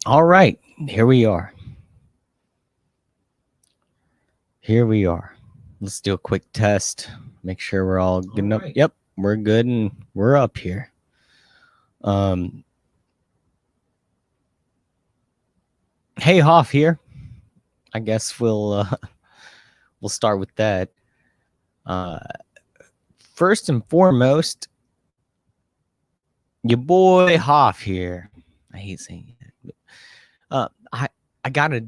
All right, here we are. Let's do a quick test. Make sure we're all good enough. Right. Yep, we're good and we're up here. Hey, Hoff here. I guess we'll start with that. First and foremost, your boy Hoff here. I hate saying it. I gotta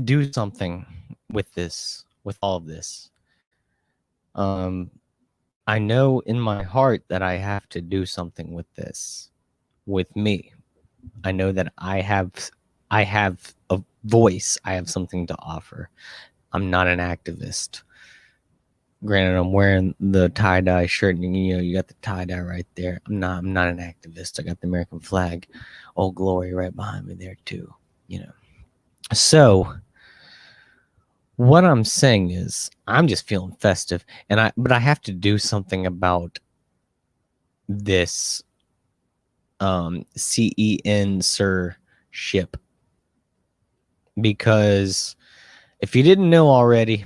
do something with all of this. I know in my heart that I have to do something with this, with me. I know that I have a voice. I have something to offer. I'm not an activist. Granted, I'm wearing the tie-dye shirt, and you got the tie-dye right there. I'm not an activist. I got the American flag, Old Glory, right behind me there too. So what I'm saying is, I'm just feeling festive, but I have to do something about this CEN Sir ship, because if you didn't know already,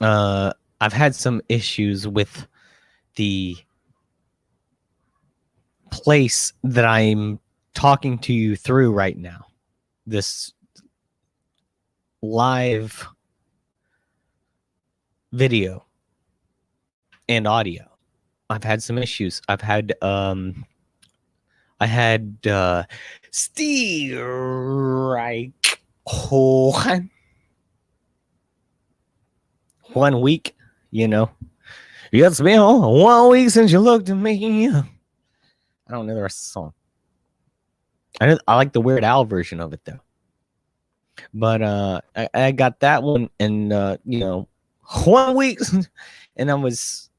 I've had some issues with the place that I'm talking to you through right now. This live video and audio. I've had some issues. I had strike 1 week, It's been 1 week since you looked at me. I don't know the rest of the song. I like the Weird Al version of it though. But I got that one, and 1 week, and I was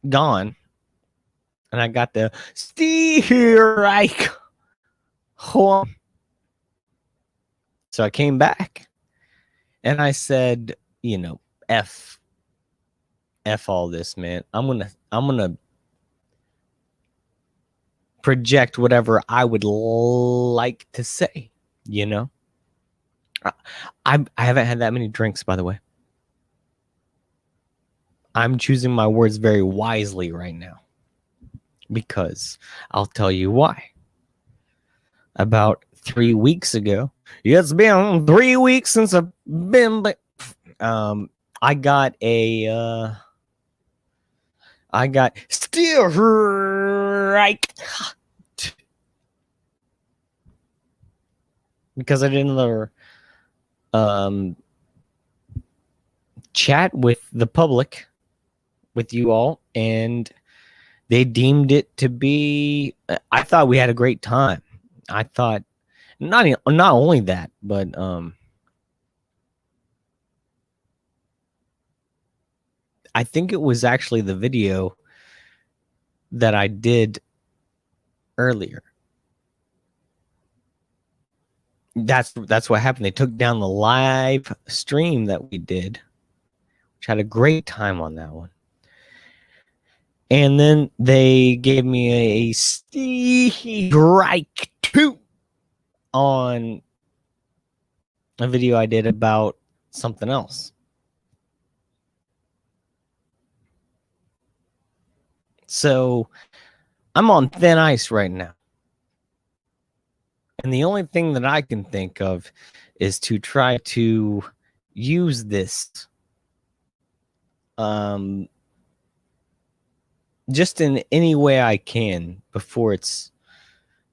gone, and I got the strike. So I came back, and I said, F all this, man. I'm gonna project whatever I would like to say. I haven't had that many drinks, by the way. I'm choosing my words very wisely right now, because I'll tell you why. About 3 weeks ago, it's been 3 weeks since I've been. I got strike because I didn't chat with the public, with you all, and they deemed it to be. I thought we had a great time. I thought not only that, but I think it was actually the video that I did earlier. That's what happened. They took down the live stream that we did, which had a great time on that one. And then they gave me a strike 2 on a video I did about something else. So I'm on thin ice right now. And the only thing that I can think of is to try to use this just in any way I can before it's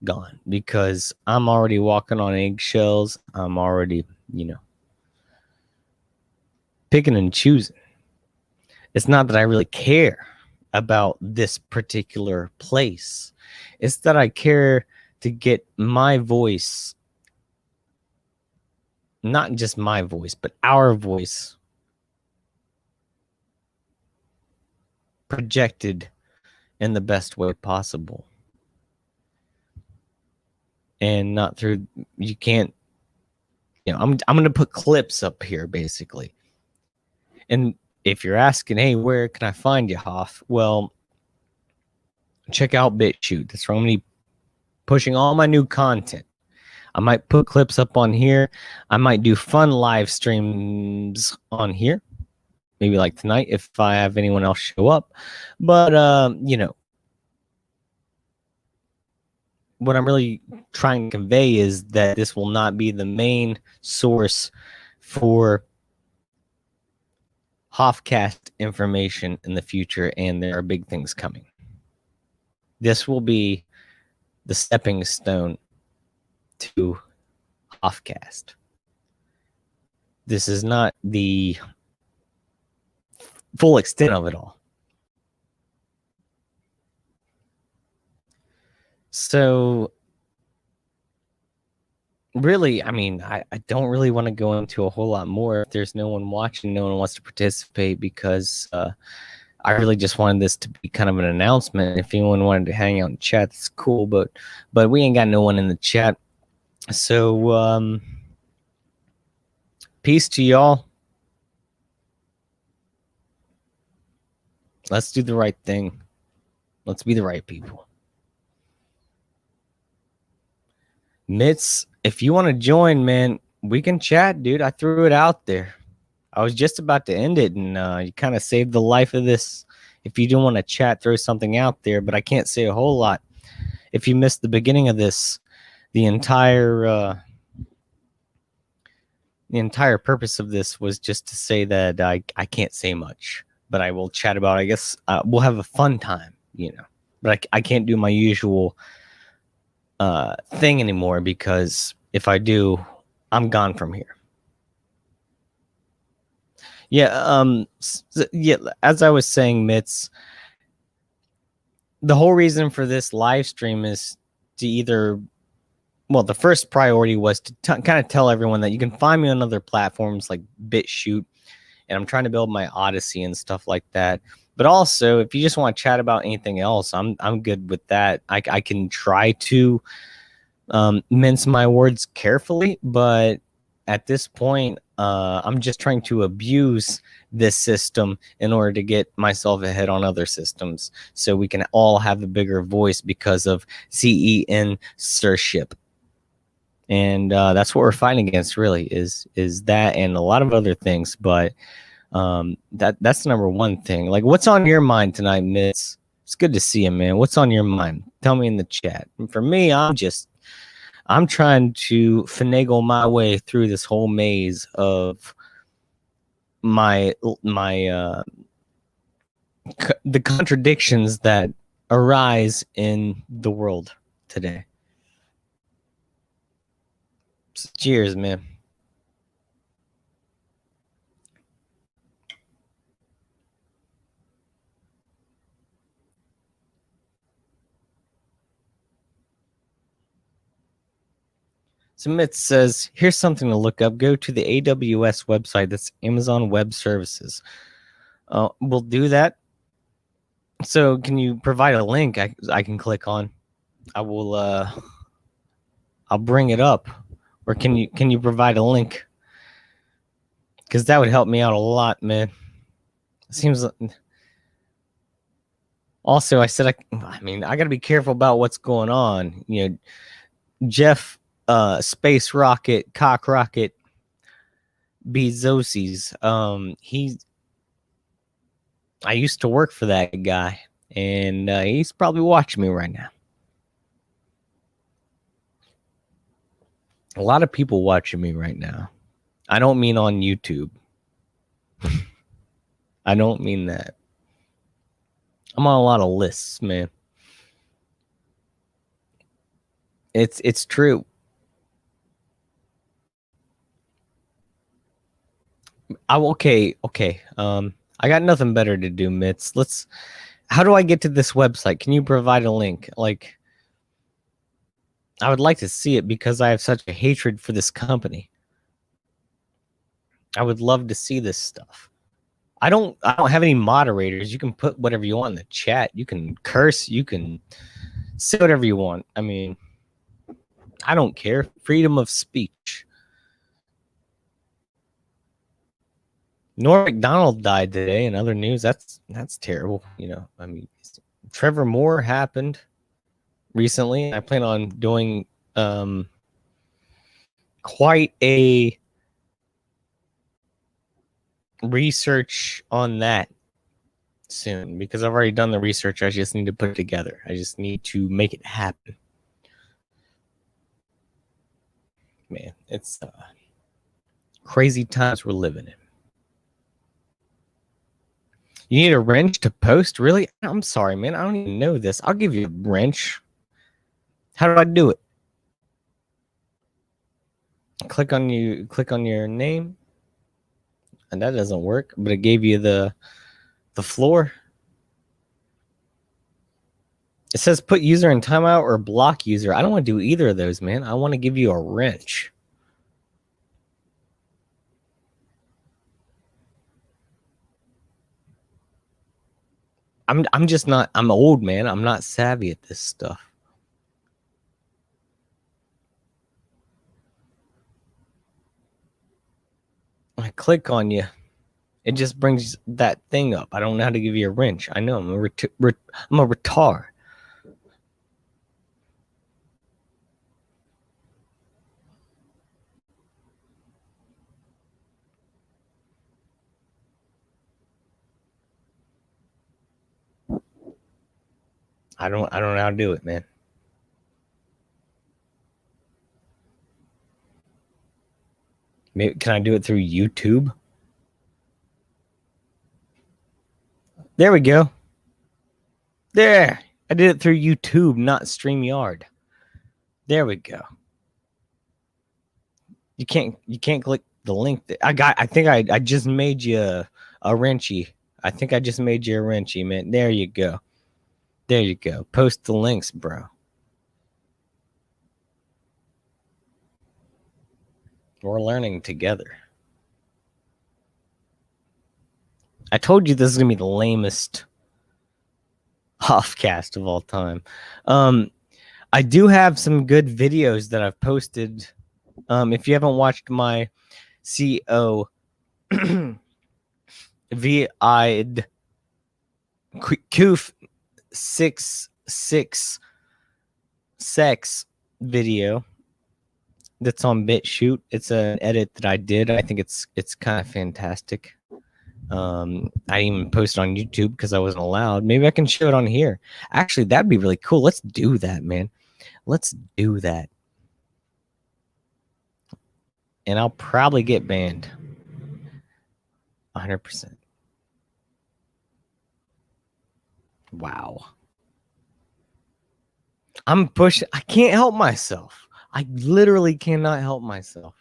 gone, because I'm already walking on eggshells. I'm already, picking and choosing. It's not that I really care about this particular place. It's that I care to get my voice, not just my voice, but our voice, projected in the best way possible. And not through, you can't, I'm going to put clips up here basically. And if you're asking, hey, where can I find you, Hoff? Well, check out BitChute. That's where I'm going to be pushing all my new content. I might put clips up on here. I might do fun live streams on here. Maybe like tonight if I have anyone else show up. But, what I'm really trying to convey is that this will not be the main source for Hoffcast information in the future, and there are big things coming. This will be the stepping stone to Hoffcast. This is not the full extent of it all. So really, I mean, I don't really want to go into a whole lot more if there's no one watching, no one wants to participate, because I really just wanted this to be kind of an announcement. If anyone wanted to hang out and chat, that's cool, but we ain't got no one in the chat. So peace to y'all. Let's do the right thing. Let's be the right people. Mitz, if you want to join, man, we can chat, dude. I threw it out there. I was just about to end it, and you kind of saved the life of this. If you do want to chat, throw something out there, but I can't say a whole lot. If you missed the beginning of this, the entire purpose of this was just to say that I can't say much, but I will chat about, I guess, we'll have a fun time, but I can't do my usual thing anymore, because if I do, I'm gone from here. Yeah, as I was saying, Mitz, the whole reason for this live stream is to the first priority was to kind of tell everyone that you can find me on other platforms like BitChute, and I'm trying to build my Odysee and stuff like that. But also, if you just want to chat about anything else, I'm good with that. I can try to mince my words carefully, but at this point, I'm just trying to abuse this system in order to get myself ahead on other systems, so we can all have a bigger voice because of censorship. And that's what we're fighting against, really, is that and a lot of other things. But that's the number one thing. Like, what's on your mind tonight, Mitz? It's good to see you, man. What's on your mind? Tell me in the chat. And for me, I'm trying to finagle my way through this whole maze of the contradictions that arise in the world today. So cheers, man. So Mitz says, here's something to look up. Go to the AWS website. That's Amazon Web Services. We'll do that. So can you provide a link I can click on? I will. I'll bring it up. Or can you provide a link? Because that would help me out a lot, man. It seems. Also, I said I mean I got to be careful about what's going on. Jeff. Space Rocket, Cock Rocket, Bezosi's. I used to work for that guy, and he's probably watching me right now. A lot of people watching me right now. I don't mean on YouTube. I don't mean that. I'm on a lot of lists, man. It's true. Okay. I got nothing better to do, Mitz. How do I get to this website? Can you provide a link? Like, I would like to see it because I have such a hatred for this company. I would love to see this stuff. I don't have any moderators. You can put whatever you want in the chat. You can curse. You can say whatever you want. I mean, I don't care. Freedom of speech. Norm Macdonald died today. In other news, that's terrible. I mean, Trevor Moore happened recently. I plan on doing quite a research on that soon, because I've already done the research. I just need to put it together. I just need to make it happen. Man, it's crazy times we're living in. You need a wrench to post? Really? I'm sorry, man. I don't even know this. I'll give you a wrench. How do I do it? Click on your name. And that doesn't work, but it gave you the floor. It says put user in timeout or block user. I don't want to do either of those, man. I want to give you a wrench. I'm just not, I'm old, man. I'm not savvy at this stuff. I click on you, it just brings that thing up. I don't know how to give you a wrench. I know I'm a retard. I don't know how to do it, man. Maybe can I do it through YouTube? There we go. There. I did it through YouTube, not StreamYard. There we go. You can't click the link. I think I just made you a wrenchy. I think I just made you a wrenchy, man. There you go. There you go. Post the links, bro. We're learning together. I told you this is gonna be the lamest Hoffcast of all time. I do have some good videos that I've posted. If you haven't watched my CO VI'd Koof 66 sex video that's on BitChute, it's an edit that I did. I think it's kind of fantastic. I didn't even post it on YouTube because I wasn't allowed. Maybe I can show it on here. Actually, that'd be really cool. Let's do that, man. Let's do that. And I'll probably get banned. 100%. Wow. I'm pushing. I can't help myself. I literally cannot help myself.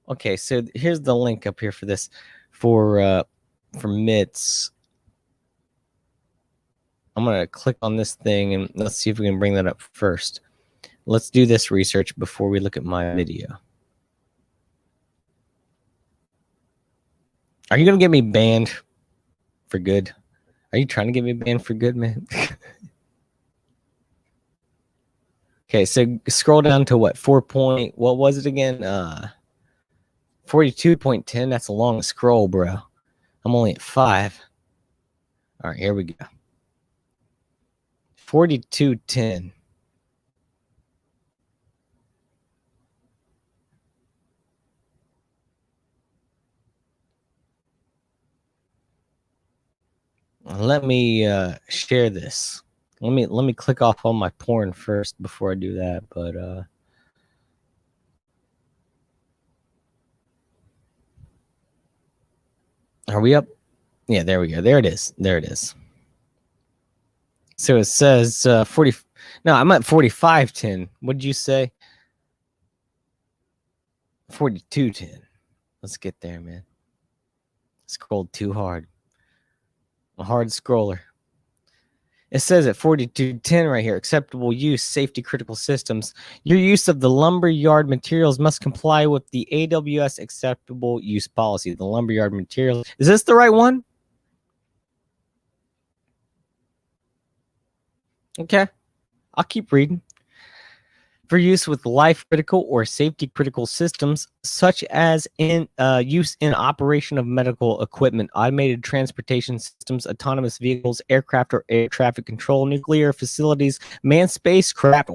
Okay, so here's the link up here for this. For Mitts. I'm going to click on this thing and let's see if we can bring that up first. Let's do this research before we look at my video. Are you going to get me banned for good? Are you trying to get me banned for good, man? Okay, so scroll down to what? What was it again? 42.10. That's a long scroll, bro. I'm only at 5. All right, here we go. 42.10. Let me share this. Let me click off on my porn first before I do that, but are we up? Yeah, there we go. There it is. There it is. So it says 40. No, I'm at 45.10. What did you say? 42.10. Let's get there, man. Scrolled too hard. A hard scroller. It says at 42.10 right here, acceptable use, safety critical systems. Your use of the lumberyard materials must comply with the AWS acceptable use policy. The lumberyard materials. Is this the right one? Okay. I'll keep reading. for use with life-critical or safety-critical systems, such as in use in operation of medical equipment, automated transportation systems, autonomous vehicles, aircraft or air traffic control, nuclear facilities, manned spacecraft,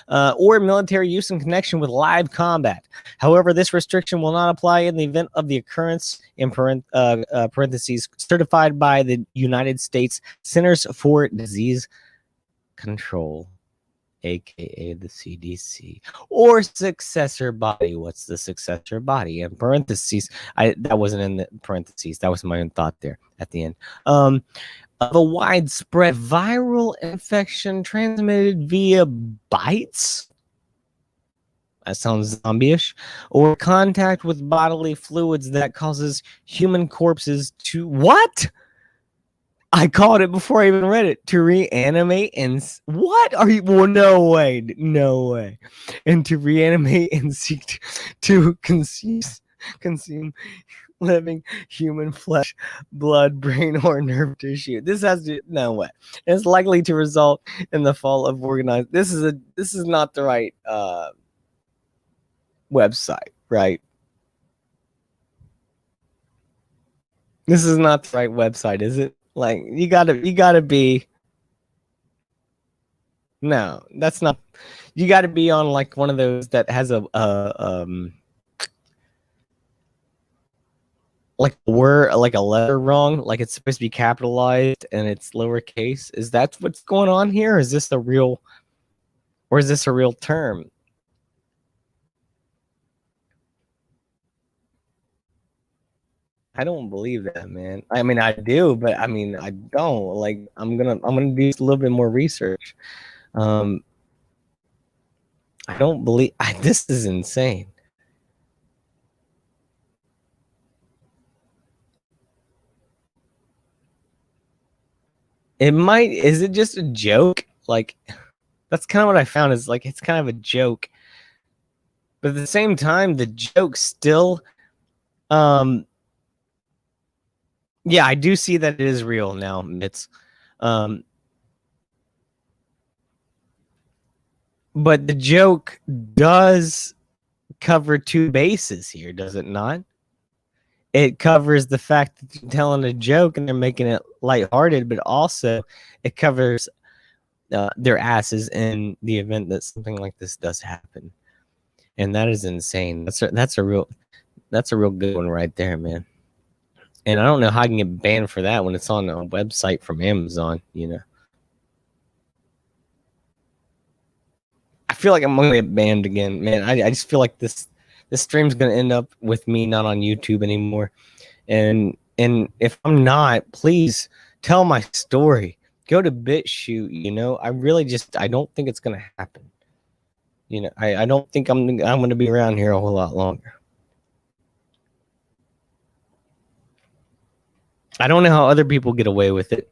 or military use in connection with live combat. However, this restriction will not apply in the event of the occurrence, in parentheses, certified by the United States Centers for Disease Control, aka the CDC, or successor body. What's the successor body? In parentheses, that wasn't in the parentheses. That was my own thought there at the end. Of a widespread viral infection transmitted via bites. That sounds zombie-ish. Or contact with bodily fluids that causes human corpses to what? I called it before I even read it. To reanimate and what are you? Well, no way, no way. And to reanimate and seek to consume living human flesh, blood, brain, or nerve tissue. This has to no way. It's likely to result in the fall of organized. This is not the right website, right? This is not the right website, is it? Like you gotta be. No, that's not. You gotta be on like one of those that has a like a word, like a letter wrong, like it's supposed to be capitalized and it's lowercase. Is that what's going on here? Or is this a real term? I don't believe that, man. I mean, I do, but I mean, I don't. Like, I'm gonna do a little bit more research. I don't believe this is insane. It might. Is it just a joke? Like, that's kind of what I found. Is like it's kind of a joke, but at the same time, the joke still. Yeah, I do see that it is real now. It's, but the joke does cover two bases here, does it not? It covers the fact that they're telling a joke and they're making it lighthearted, but also it covers their asses in the event that something like this does happen, and that is insane. That's a real good one right there, man. And I don't know how I can get banned for that when it's on a website from Amazon, you know. I feel like I'm gonna get banned again, man. I just feel like this stream's gonna end up with me not on YouTube anymore. And if I'm not, please tell my story. Go to BitChute, you know. I don't think it's gonna happen. You know, I don't think I'm gonna be around here a whole lot longer. I don't know how other people get away with it.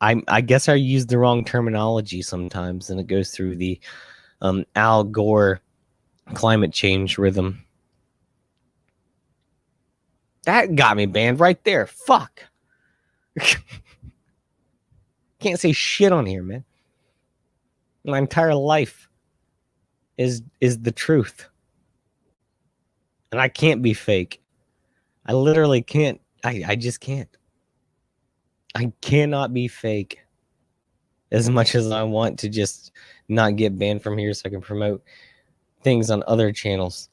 I guess I use the wrong terminology sometimes, and it goes through the Al Gore climate change rhythm. That got me banned right there. Fuck. Can't say shit on here, man. My entire life is the truth. And I can't be fake. I literally can't. I just can't. I cannot be fake as much as I want to just not get banned from here so I can promote things on other channels.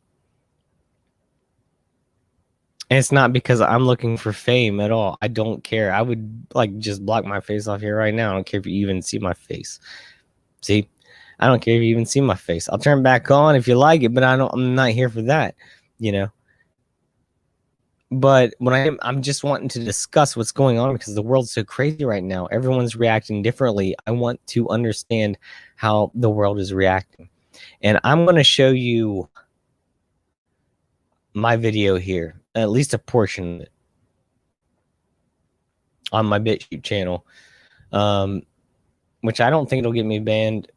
And it's not because I'm looking for fame at all. I don't care. I would like just block my face off here right now. I don't care if you even see my face. See? I don't care if you even see my face. I'll turn back on if you like it, but I'm not here for that, you know. But when I'm just wanting to discuss what's going on because the world's so crazy right now. Everyone's reacting differently. I want to understand how the world is reacting. And I'm going to show you my video here, at least a portion of it, on my BitChute channel, which I don't think it'll get me banned.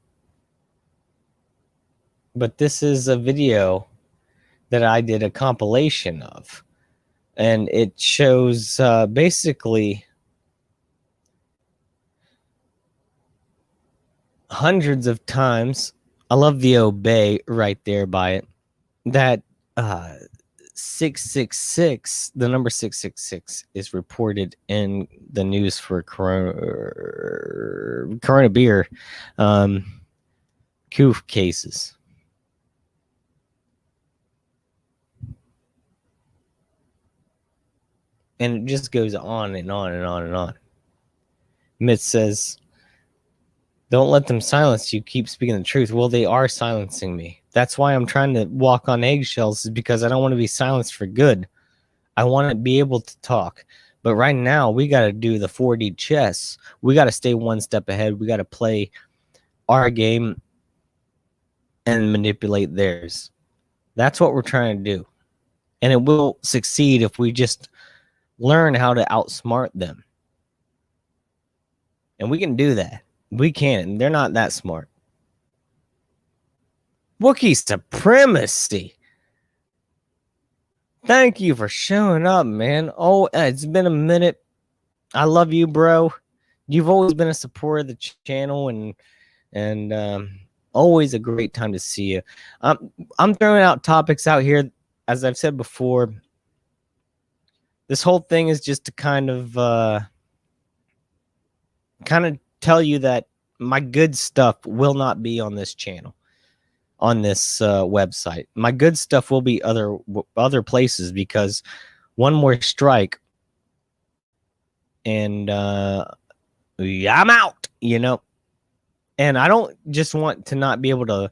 But this is a video that I did a compilation of. And it shows basically hundreds of times. I love the obey right there by it. That 666, the number 666 is reported in the news for corona beer coup cases. And it just goes on and on and on and on. Mitch says, don't let them silence you. Keep speaking the truth. Well, they are silencing me. That's why I'm trying to walk on eggshells, is because I don't want to be silenced for good. I want to be able to talk. But right now, we got to do the 4D chess. We got to stay one step ahead. We got to play our game and manipulate theirs. That's what we're trying to do. And it will succeed if we just learn how to outsmart them. And we can do that. We can. They're not that smart. Wookiee supremacy. Thank you for showing up, man. Oh, it's been a minute. I love you, bro. You've always been a supporter of the channel, and always a great time to see you. I'm throwing out topics out here, as I've said before. This whole thing is just to kind of tell you that my good stuff will not be on this channel, on this website. My good stuff will be other places, because one more strike and I'm out, you know. And I don't just want to not be able to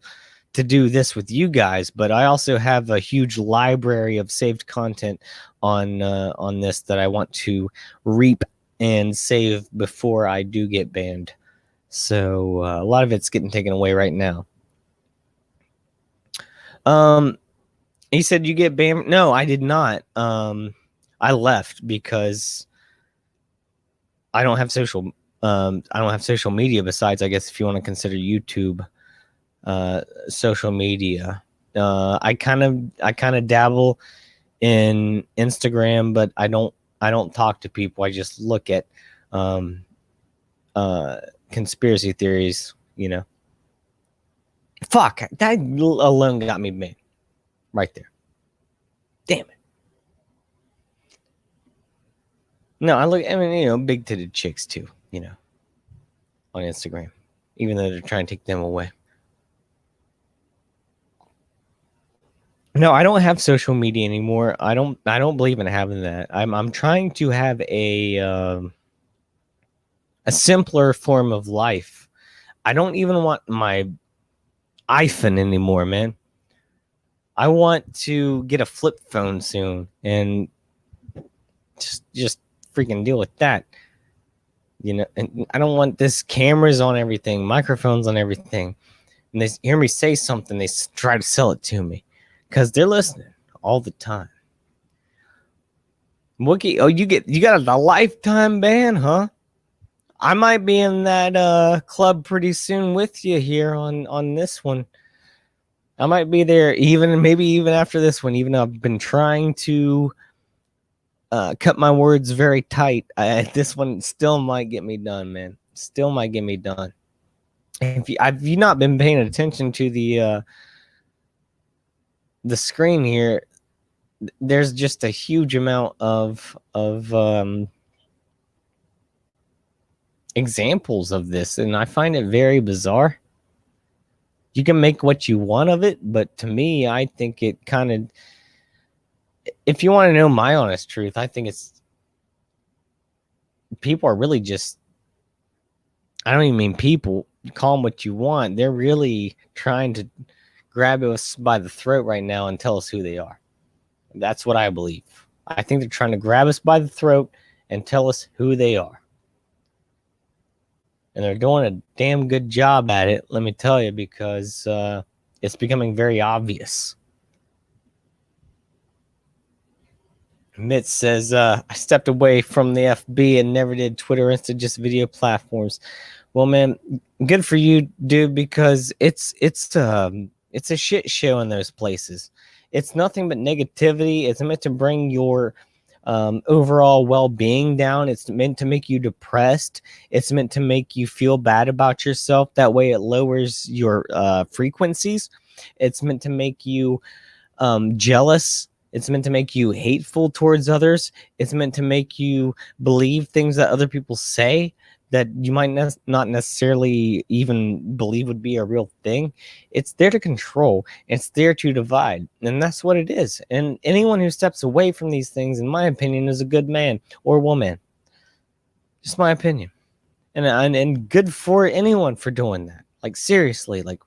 do this with you guys, but I also have a huge library of saved content on this that I want to reap and save before I do get banned. So a lot of it's getting taken away right now. He said, you get banned? No, I did not. I left because I don't have social media, besides, I guess, if you want to consider YouTube social media. I kind of dabble in Instagram, but I don't talk to people. I just look at conspiracy theories, you know. Fuck, that alone got me banned right there. Damn it. No, I mean, you know, big-titted chicks too, you know, on Instagram, even though they're trying to take them away. No, I don't have social media anymore. I don't believe in having that. I'm trying to have a simpler form of life. I don't even want my iPhone anymore, man. I want to get a flip phone soon and just freaking deal with that. You know, and I don't want this cameras on everything, microphones on everything. And they hear me say something, they try to sell it to me, because they're listening all the time. Wookie, oh, you got a lifetime ban, huh? I might be in that club pretty soon with you here on this one. I might be there maybe even after this one, even though I've been trying to cut my words very tight. This one still might get me done, man. Still might get me done. If you not been paying attention to the screen here, there's just a huge amount of examples of this, and I find it very bizarre. You can make what you want of it, but to me, I think it kind of, if you want to know my honest truth, I think it's, people are really just, I don't even mean people, call them what you want. They're really trying to grab us by the throat right now and tell us who they are. That's what I believe. I think they're trying to grab us by the throat and tell us who they are. And they're doing a damn good job at it, let me tell you, because it's becoming very obvious. Mitch says, I stepped away from the FB and never did Twitter, Insta, just video platforms. Well, man, good for you, dude, because it's a shit show in those places. It's nothing but negativity. It's meant to bring your overall well-being down. It's meant to make you depressed. It's meant to make you feel bad about yourself. That way it lowers your frequencies. It's meant to make you jealous. It's meant to make you hateful towards others. It's meant to make you believe things that other people say that you might not necessarily even believe would be a real thing. It's there to control. It's there to divide. And that's what it is. And anyone who steps away from these things, in my opinion, is a good man or woman. Just my opinion. And good for anyone for doing that. Like, seriously, like,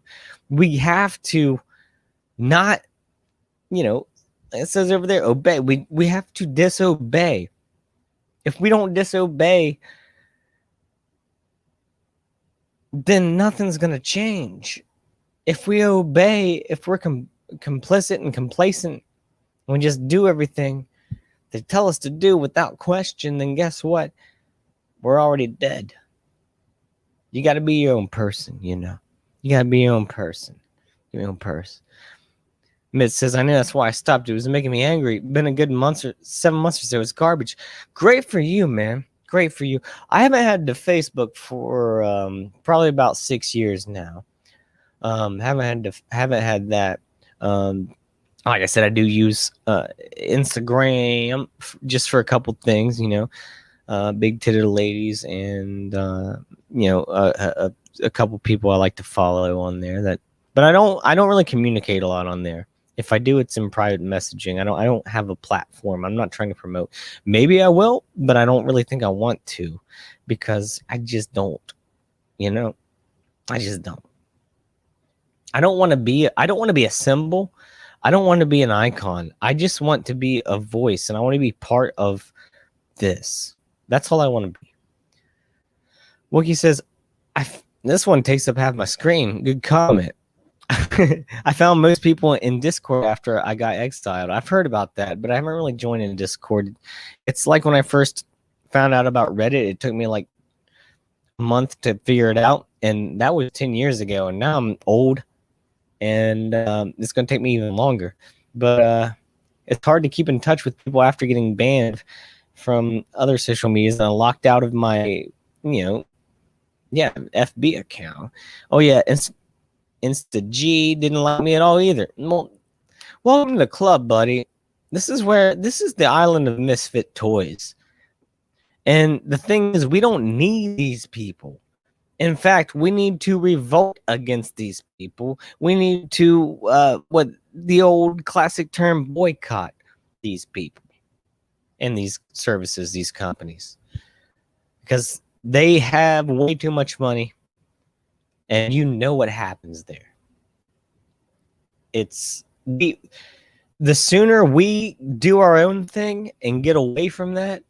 we have to not, it says over there, obey. We have to disobey. If we don't disobey, then nothing's going to change. If we obey, if we're complicit and complacent, and we just do everything they tell us to do without question, then guess what? We're already dead. You got to be your own person, You got to be your own person. Your own person. Mitt says, I know that's why I stopped. It was making me angry. Been a good 7 months or so. It's garbage. Great for you, man. Great for you. I haven't had the Facebook for probably about 6 years now. Haven't had that. Like I said, I do use Instagram just for a couple things, big titted ladies and a couple people I like to follow on there. But I don't really communicate a lot on there. If I do, it's in private messaging. I don't have a platform. I'm not trying to promote. Maybe I will, but I don't really think I want to, because I just don't. I just don't. I don't want to be a symbol. I don't want to be an icon. I just want to be a voice, and I want to be part of this. That's all I want to be. Wookie says, this one takes up half my screen. Good comment. I found most people in Discord after I got exiled. I've heard about that, but I haven't really joined in Discord. It's like when I first found out about Reddit, it took me like a month to figure it out, and that was 10 years ago, and now I'm old, and it's going to take me even longer. But it's hard to keep in touch with people after getting banned from other social medias, and I locked out of my, FB account. Oh, yeah, Insta G didn't like me at all either. Well, welcome to the club, buddy. This is the island of misfit toys. And the thing is, we don't need these people. In fact, we need to revolt against these people. We need to, what the old classic term, boycott these people and these services, these companies. Because they have way too much money. And you know what happens there. The sooner we do our own thing and get away from that,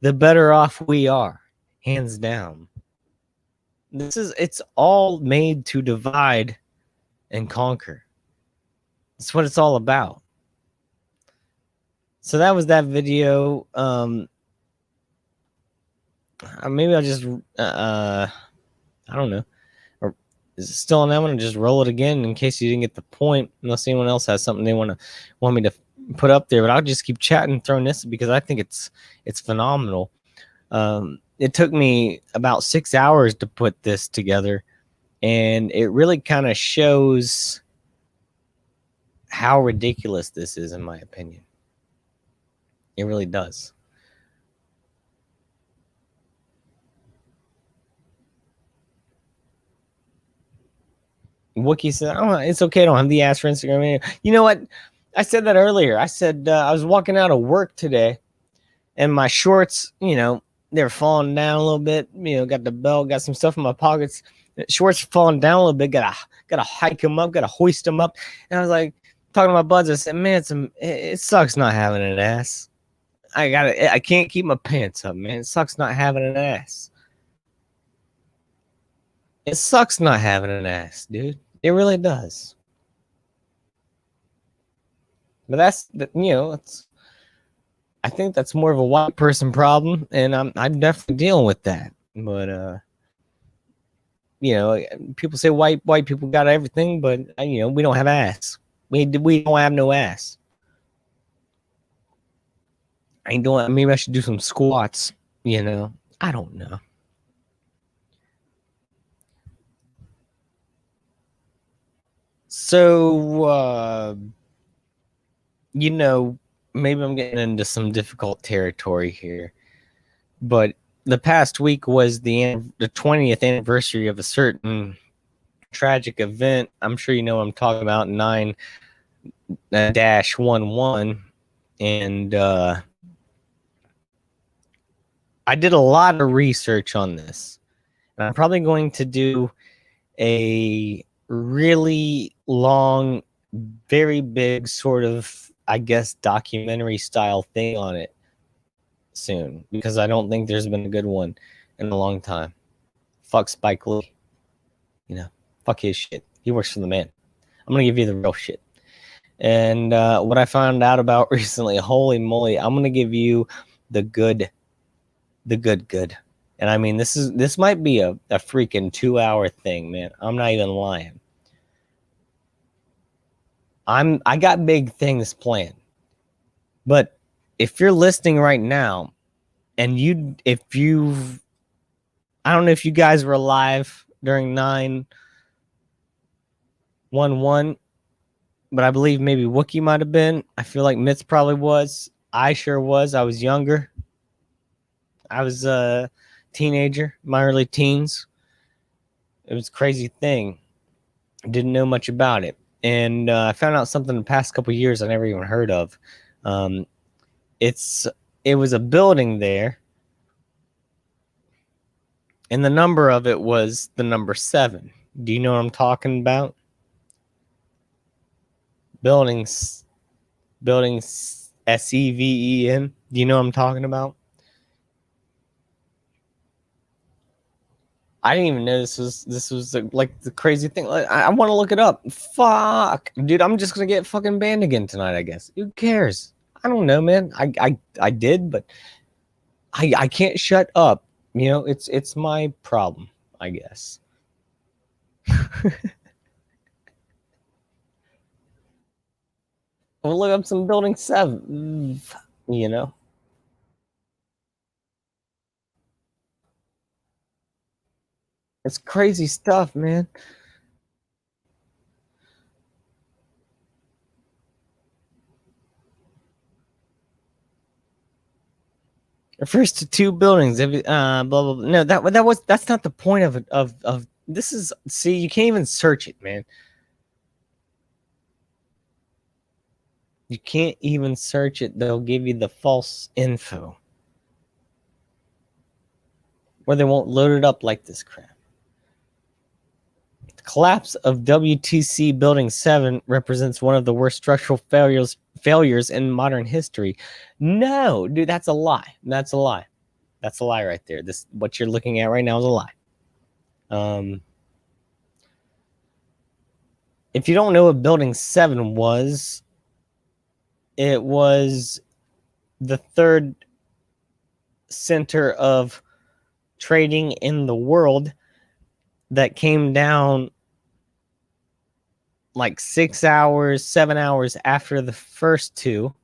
the better off we are, hands down. It's all made to divide and conquer. That's what it's all about. So that was that video. Maybe I'll just I don't know. Is it still on that one? And just roll it again in case you didn't get the point. Unless anyone else has something they want me to put up there, but I'll just keep chatting, throwing this because I think it's phenomenal. It took me about 6 hours to put this together, and it really kind of shows how ridiculous this is, in my opinion. It really does. Wookie said, "Oh, it's okay. I don't have the ass for Instagram anymore." You know what? I said that earlier. I said I was walking out of work today, and my shorts, they're falling down a little bit. Got the belt, got some stuff in my pockets. Shorts falling down a little bit. Gotta hike them up. Gotta hoist them up. And I was like talking to my buds. I said, "Man, it sucks not having an ass. I can't keep my pants up, man. It sucks not having an ass. It sucks not having an ass, dude. It really does." But I think that's more of a white person problem, and I'm definitely dealing with that. But people say white people got everything, but we don't have ass. We don't have no ass. I ain't doing. Maybe I should do some squats. You know, I don't know. So, you know, maybe I'm getting into some difficult territory here, but the past week was the 20th anniversary of a certain tragic event. I'm sure you know what I'm talking about, 9-11, and I did a lot of research on this, and I'm probably going to do a really long, very big sort of, I guess, documentary style thing on it soon, because I don't think there's been a good one in a long time. Fuck Spike Lee. You know, fuck his shit. He works for the man. I'm going to give you the real shit. And what I found out about recently, holy moly, I'm going to give you the good. And I mean, this might be a freaking 2-hour thing, man. I'm not even lying. I got big things planned. But if you're listening right now, and I don't know if you guys were alive during 9/11, but I believe maybe Wookie might have been. I feel like Mitz probably was. I sure was. I was younger. I was a teenager, my early teens. It was a crazy thing. Didn't know much about it. And I found out something in the past couple of years I never even heard of. It was a building there, and the number of it was the number 7. Do you know what I'm talking about? Buildings SEVEN. Do you know what I'm talking about? I didn't even know this was like the crazy thing. Like, I want to look it up. Fuck, dude, I'm just gonna get fucking banned again tonight, I guess. Who cares? I don't know, man. I did, but I can't shut up. You know, it's my problem, I guess. We'll look up some building 7. You know, it's crazy stuff, man. Refers to 2 buildings. Blah, blah, blah. No, that's not the point of it. Of this is, see, you can't even search it, man. You can't even search it. They'll give you the false info, or they won't load it up like this crap. The collapse of WTC Building 7 represents one of the worst structural failures in modern history. No, dude, that's a lie. That's a lie. That's a lie right there. This, what you're looking at right now, is a lie. If you don't know what Building 7 was, it was the third center of trading in the world that came down like 6 hours, 7 hours after the first 2.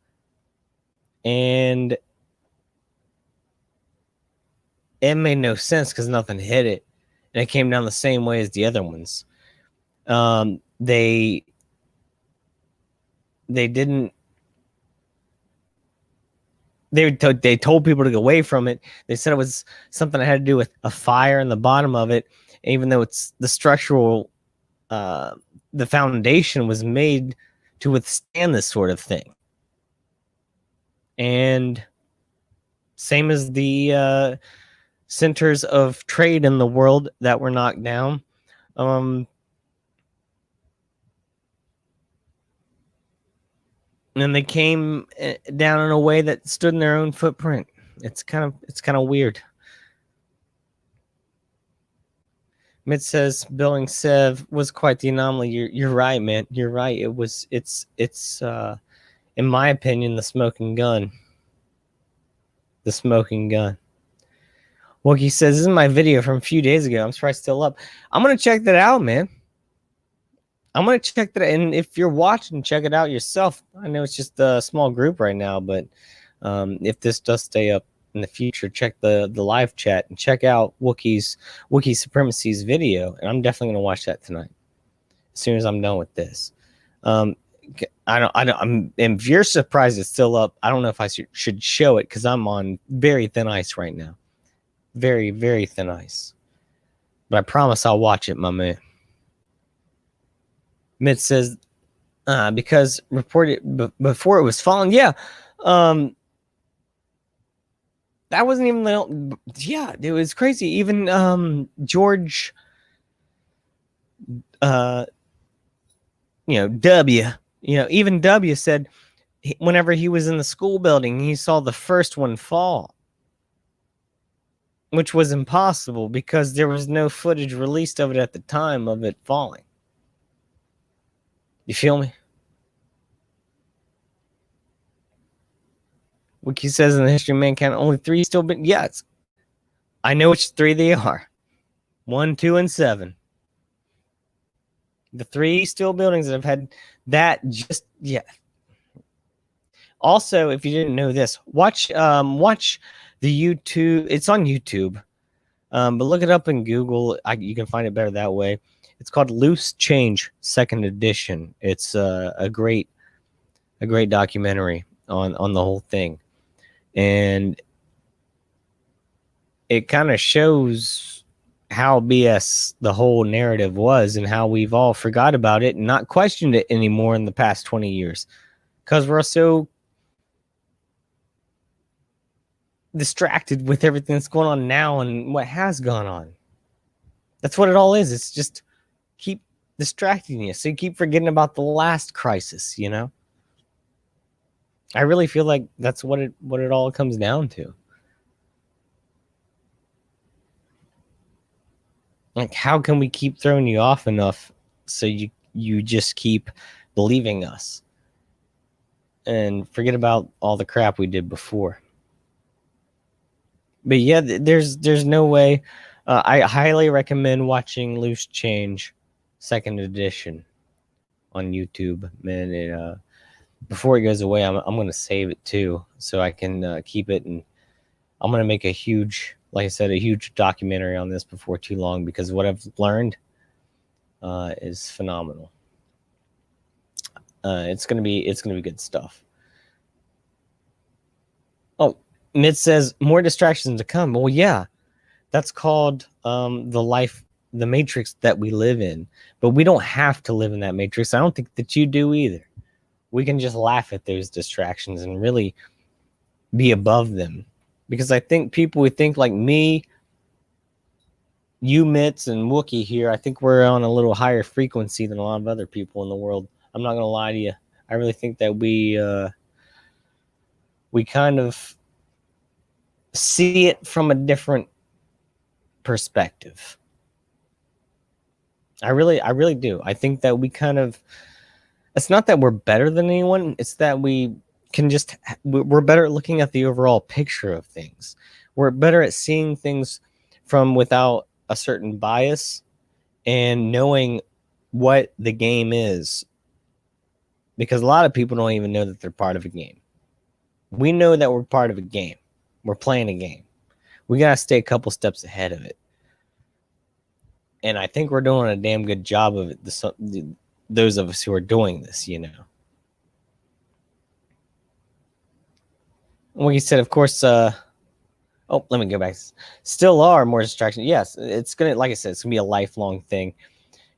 And it made no sense because nothing hit it. And it came down the same way as the other ones. They didn't. They told people to get away from it. They said it was something that had to do with a fire in the bottom of it, even though it's the structural, the foundation was made to withstand this sort of thing. And same as the centers of trade in the world that were knocked down. And they came down in a way that stood in their own footprint. It's kind of weird. Mitt says Building 7 was quite the anomaly. You're right, man. You're right. It's in my opinion, the smoking gun. The smoking gun. Wookie says, this is my video from a few days ago. I'm surprised it's still up. I'm gonna check that out, man. I'm gonna check that, and if you're watching, check it out yourself. I know it's just a small group right now, but If this does stay up in the future, check the live chat and check out Wookiee Supremacy's video, and I'm definitely gonna watch that tonight as soon as I'm done with this. If you're surprised it's still up, I don't know if I should show it because I'm on very thin ice right now, very, very thin ice. But I promise I'll watch it, my man. Mitch says, because reported before it was falling. Yeah. That wasn't even yeah, it was crazy. Even George even W said whenever he was in the school building, he saw the first one fall, which was impossible because there was no footage released of it at the time of it falling. You feel me? Wiki says in the history of mankind, only 3 still been. Yes, I know which 3 they are. 1, 2, and 7. The 3 steel buildings that have had that just Also, if you didn't know this, watch the YouTube. It's on YouTube, but look it up in Google. You can find it better that way. It's called Loose Change Second Edition. It's a great documentary on the whole thing, and it kind of shows how BS the whole narrative was and how we've all forgot about it and not questioned it anymore in the past 20 years because we're so distracted with everything that's going on now and what has gone on. That's what it all is. It's just keep distracting you. So you keep forgetting about the last crisis, you know? I really feel like that's what it all comes down to. Like, how can we keep throwing you off enough so you just keep believing us and forget about all the crap we did before? But yeah, there's no way. I highly recommend watching Loose Change Second Edition on YouTube. Man, before it goes away, I'm going to save it too so I can keep it, and I'm going to make a huge, like I said, a huge documentary on this before too long because what I've learned is phenomenal. It's gonna be good stuff. Oh, Mid says more distractions to come. Well, yeah, that's called the matrix that we live in. But we don't have to live in that matrix. I don't think that you do either. We can just laugh at those distractions and really be above them. Because I think people would think like me, you, Mitz, and Wookie here, I think we're on a little higher frequency than a lot of other people in the world. I'm not going to lie to you. I really think that we kind of see it from a different perspective. I really do. I think that we kind of, it's not that we're better than anyone. It's that we're better at looking at the overall picture of things. We're better at seeing things from without a certain bias and knowing what the game is. Because a lot of people don't even know that they're part of a game. We know that we're part of a game. We're playing a game. We got to stay a couple steps ahead of it. And I think we're doing a damn good job of it, those of us who are doing this, you know. Well, you said, of course, let me go back. Still are more distractions. Yes, it's going to, like I said, it's going to be a lifelong thing.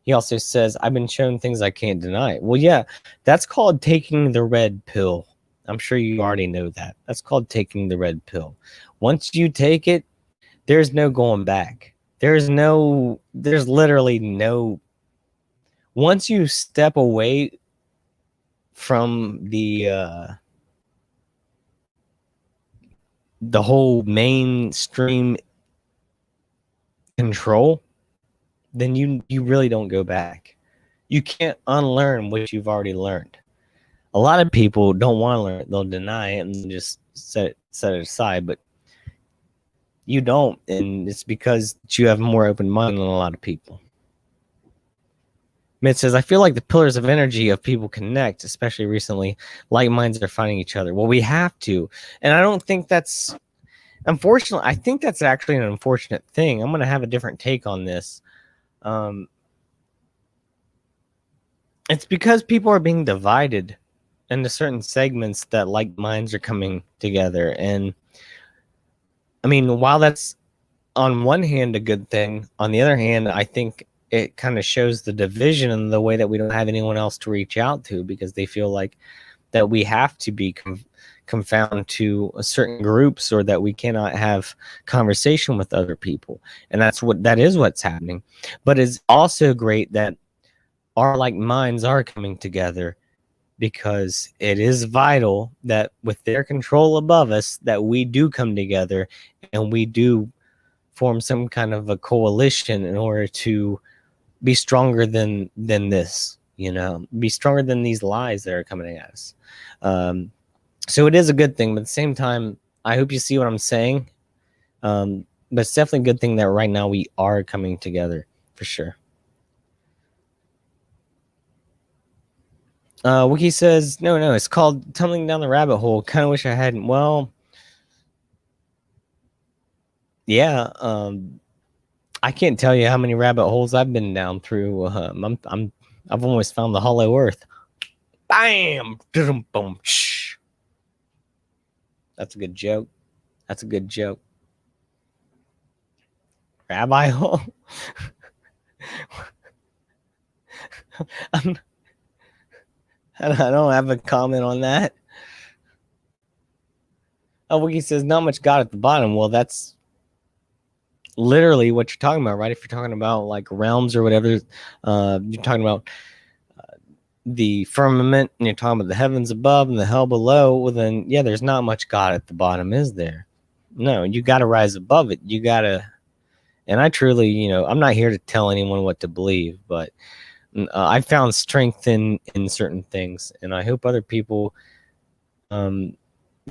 He also says, I've been shown things I can't deny. Well, yeah, that's called taking the red pill. I'm sure you already know that. That's called taking the red pill. Once you take it, there's no going back. There's literally no. Once you step away from the whole mainstream control, then you really don't go back. You can't unlearn what you've already learned. A lot of people don't want to learn it. They'll deny it and just set it aside, but you don't, and it's because you have a more open mind than a lot of people. Mitt says, I feel like the pillars of energy of people connect, especially recently. Like minds are finding each other. Well, we have to. And I don't think that's, unfortunately, I think that's actually an unfortunate thing. I'm going to have a different take on this. It's because people are being divided into certain segments that like minds are coming together. And I mean, while that's on one hand a good thing, on the other hand, I think it kind of shows the division in the way that we don't have anyone else to reach out to, because they feel like that we have to be confound to certain groups, or that we cannot have conversation with other people. And that is what's happening. But it's also great that our like minds are coming together, because it is vital that with their control above us, that we do come together and we do form some kind of a coalition in order to be stronger than this, be stronger than these lies that are coming at us. So it is a good thing, but at the same time, I hope you see what I'm saying. But it's definitely a good thing that right now we are coming together, for sure. Wiki says, no, it's called Tumbling Down the Rabbit Hole. Kind of wish I hadn't. Well, yeah, I can't tell you how many rabbit holes I've been down through. I've almost found the hollow earth. Bam! Boom! Shh. That's a good joke. Rabbi hole. I don't have a comment on that. Oh, Wiki says, not much God at the bottom. Well, that's literally what you're talking about, right? If you're talking about like realms or whatever, you're talking about the firmament, and you're talking about the heavens above and the hell below. Well, then, yeah, there's not much God at the bottom, is there? No, you got to rise above it. You got to, and I truly, I'm not here to tell anyone what to believe, but I found strength in certain things, and I hope other people find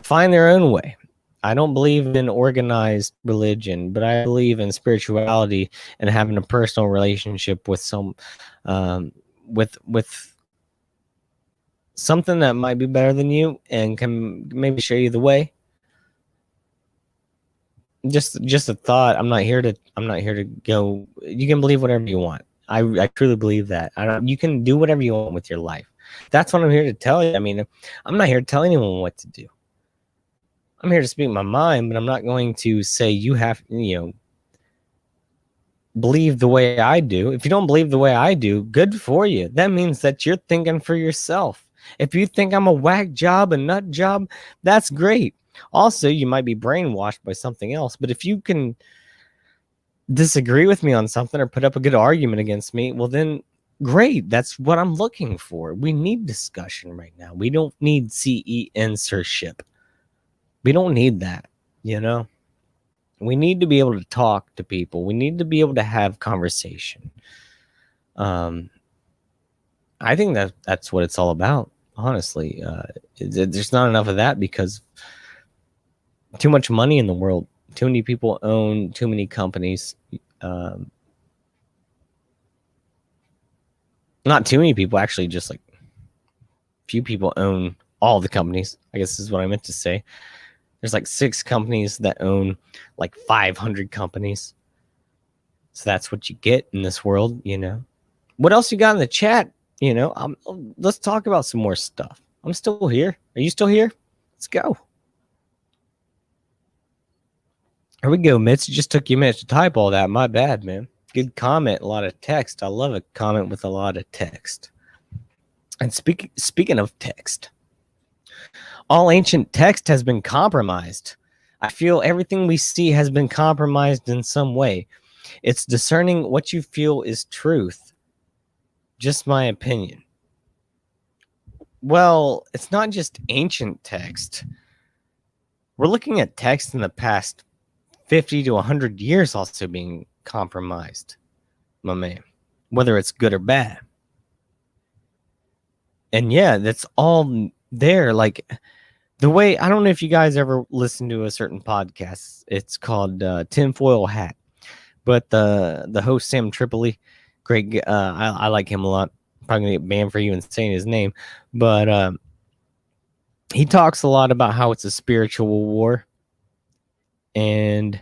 their own way. I don't believe in organized religion, but I believe in spirituality and having a personal relationship with with something that might be better than you and can maybe show you the way. Just a thought. I'm not here to go. You can believe whatever you want. I truly believe that. You can do whatever you want with your life. That's what I'm here to tell you. I mean, I'm not here to tell anyone what to do. I'm here to speak my mind, but I'm not going to say you have, believe the way I do. If you don't believe the way I do, good for you. That means that you're thinking for yourself. If you think I'm a whack job, a nut job, that's great. Also, you might be brainwashed by something else, but if you can disagree with me on something or put up a good argument against me, well then great. That's what I'm looking for. We need discussion right now. We don't need CE censorship. We don't need that, We need to be able to talk to people. We need to be able to have conversation. I think that's what it's all about, honestly. There's not enough of that because too much money in the world. Too many people own too many companies. Not too many people, actually, just like few people own all the companies, I guess is what I meant to say. There's like 6 companies that own like 500 companies. So that's what you get in this world, What else you got in the chat? Let's talk about some more stuff. I'm still here. Are you still here? Let's go. Here we go, Mitch. It just took you a minute to type all that. My bad, man. Good comment. A lot of text. I love a comment with a lot of text. And speaking of text, all ancient text has been compromised. I feel everything we see has been compromised in some way. It's discerning what you feel is truth. Just my opinion. Well, it's not just ancient text. We're looking at text in the past 50 to 100 years also being compromised, my man, whether it's good or bad. And yeah, that's all there. Like the way, I don't know if you guys ever listen to a certain podcast. It's called Tinfoil Hat. But the host, Sam Tripoli, Great. I like him a lot. Probably gonna get banned for even saying his name, but he talks a lot about how it's a spiritual war, and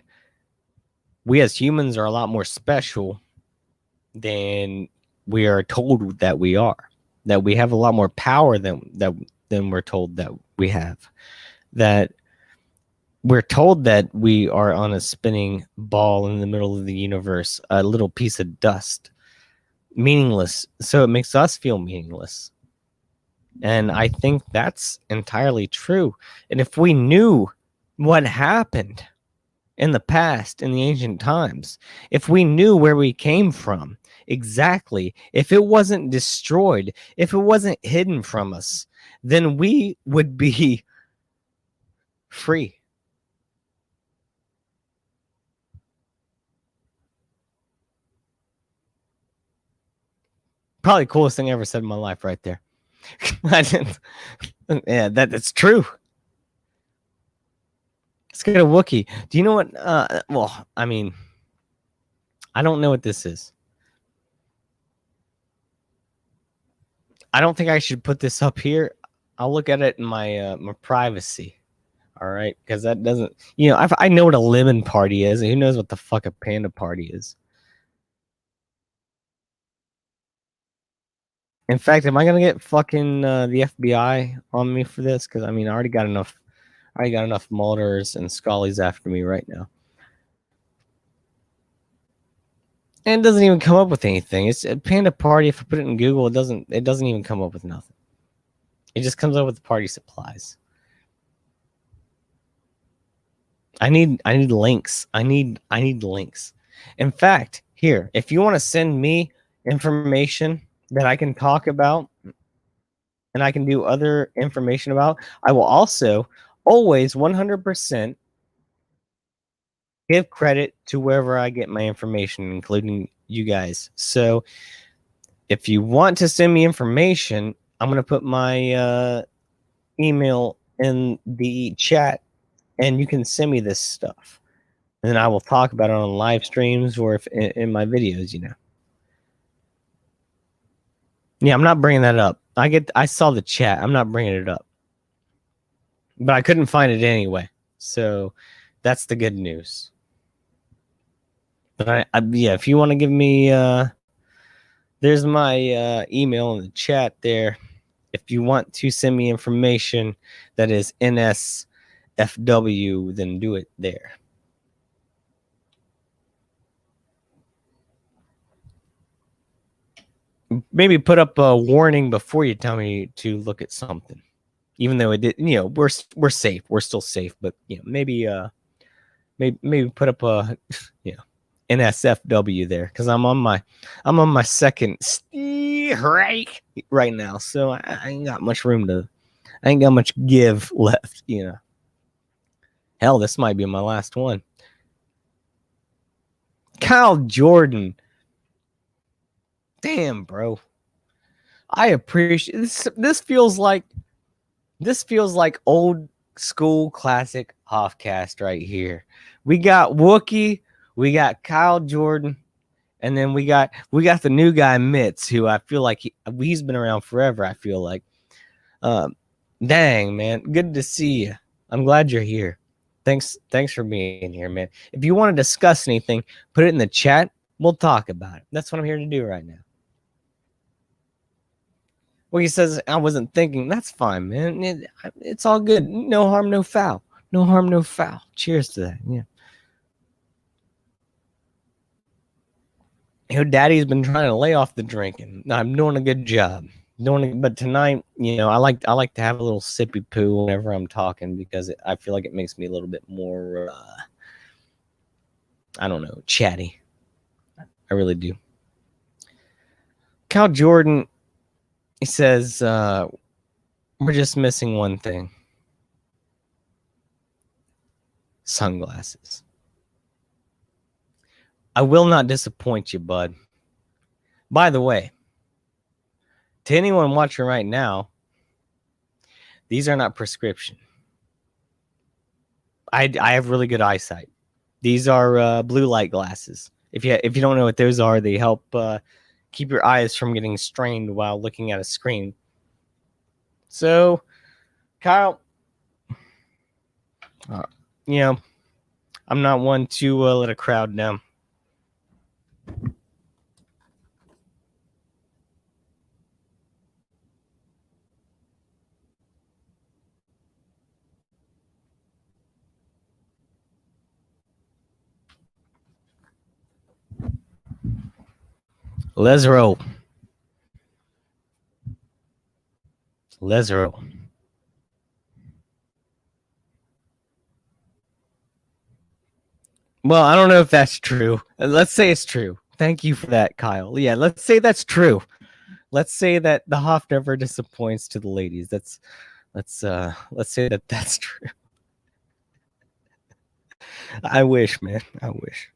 we as humans are a lot more special than we are told that we are. That we have a lot more power than we're told that we have. That we're told that we are on a spinning ball in the middle of the universe, a little piece of dust, meaningless. So it makes us feel meaningless. And I think that's entirely true. And if we knew what happened in the past, in the ancient times, if we knew where we came from exactly, if it wasn't destroyed, if it wasn't hidden from us, then we would be free. Probably the coolest thing I ever said in my life, right there. Yeah, that's true. Let's get a Wookiee. Do you know what? Well, I mean, I don't know what this is. I don't think I should put this up here. I'll look at it in my privacy. All right, because that doesn't, I know what a lemon party is. And who knows what the fuck a panda party is? In fact, am I gonna get fucking the FBI on me for this? Because I mean, I already got enough. Mulders and Scullies after me right now. And it doesn't even come up with anything. It's a panda party. If I put it in Google, it doesn't even come up with nothing. It just comes up with party supplies. I need links. I need links. In fact, here, if you want to send me information that I can talk about and I can do other information about, I will also always 100% give credit to wherever I get my information, including you guys. So if you want to send me information, I'm going to put my email in the chat and you can send me this stuff. And then I will talk about it on live streams or if in my videos, Yeah, I'm not bringing that up. I saw the chat. I'm not bringing it up. But I couldn't find it anyway. So that's the good news. But yeah, if you want to give me there's my email in the chat there. If you want to send me information that is NSFW, then do it there. Maybe put up a warning before you tell me to look at something. Even though it did, we're safe. We're still safe, but maybe put up a NSFW there because I'm on my second strike right now, so I ain't got much I ain't got much give left, Hell, this might be my last one. Kyle Jordan. Damn, bro. I appreciate this. This feels like old school classic Hoffcast right here. We got Wookiee, we got Kyle Jordan, and then we got the new guy Mitz, who I feel like he's been around forever. I feel like, dang man, good to see you. I'm glad you're here. Thanks for being here, man. If you want to discuss anything, put it in the chat. We'll talk about it. That's what I'm here to do right now. Well, he says, I wasn't thinking. That's fine, man. It's all good. No harm, no foul. No harm, no foul. Cheers to that. Yeah. Daddy's been trying to lay off the drinking. I'm doing a good job. But tonight, I like to have a little sippy poo whenever I'm talking because I feel like it makes me a little bit more, I don't know, chatty. I really do. Cal Jordan, he says, we're just missing one thing. Sunglasses. I will not disappoint you, bud. By the way, to anyone watching right now, these are not prescription. I have really good eyesight. These are blue light glasses. If you don't know what those are, they help keep your eyes from getting strained while looking at a screen. So, Kyle, you know, I'm not one to let a crowd down. Let's roll. Let's roll. Well, I don't know if that's true. Let's say it's true. Thank you for that, Kyle. Yeah, let's say that's true. Let's say that the Hoff never disappoints to the ladies. Let's say that that's true. I wish, man. I wish.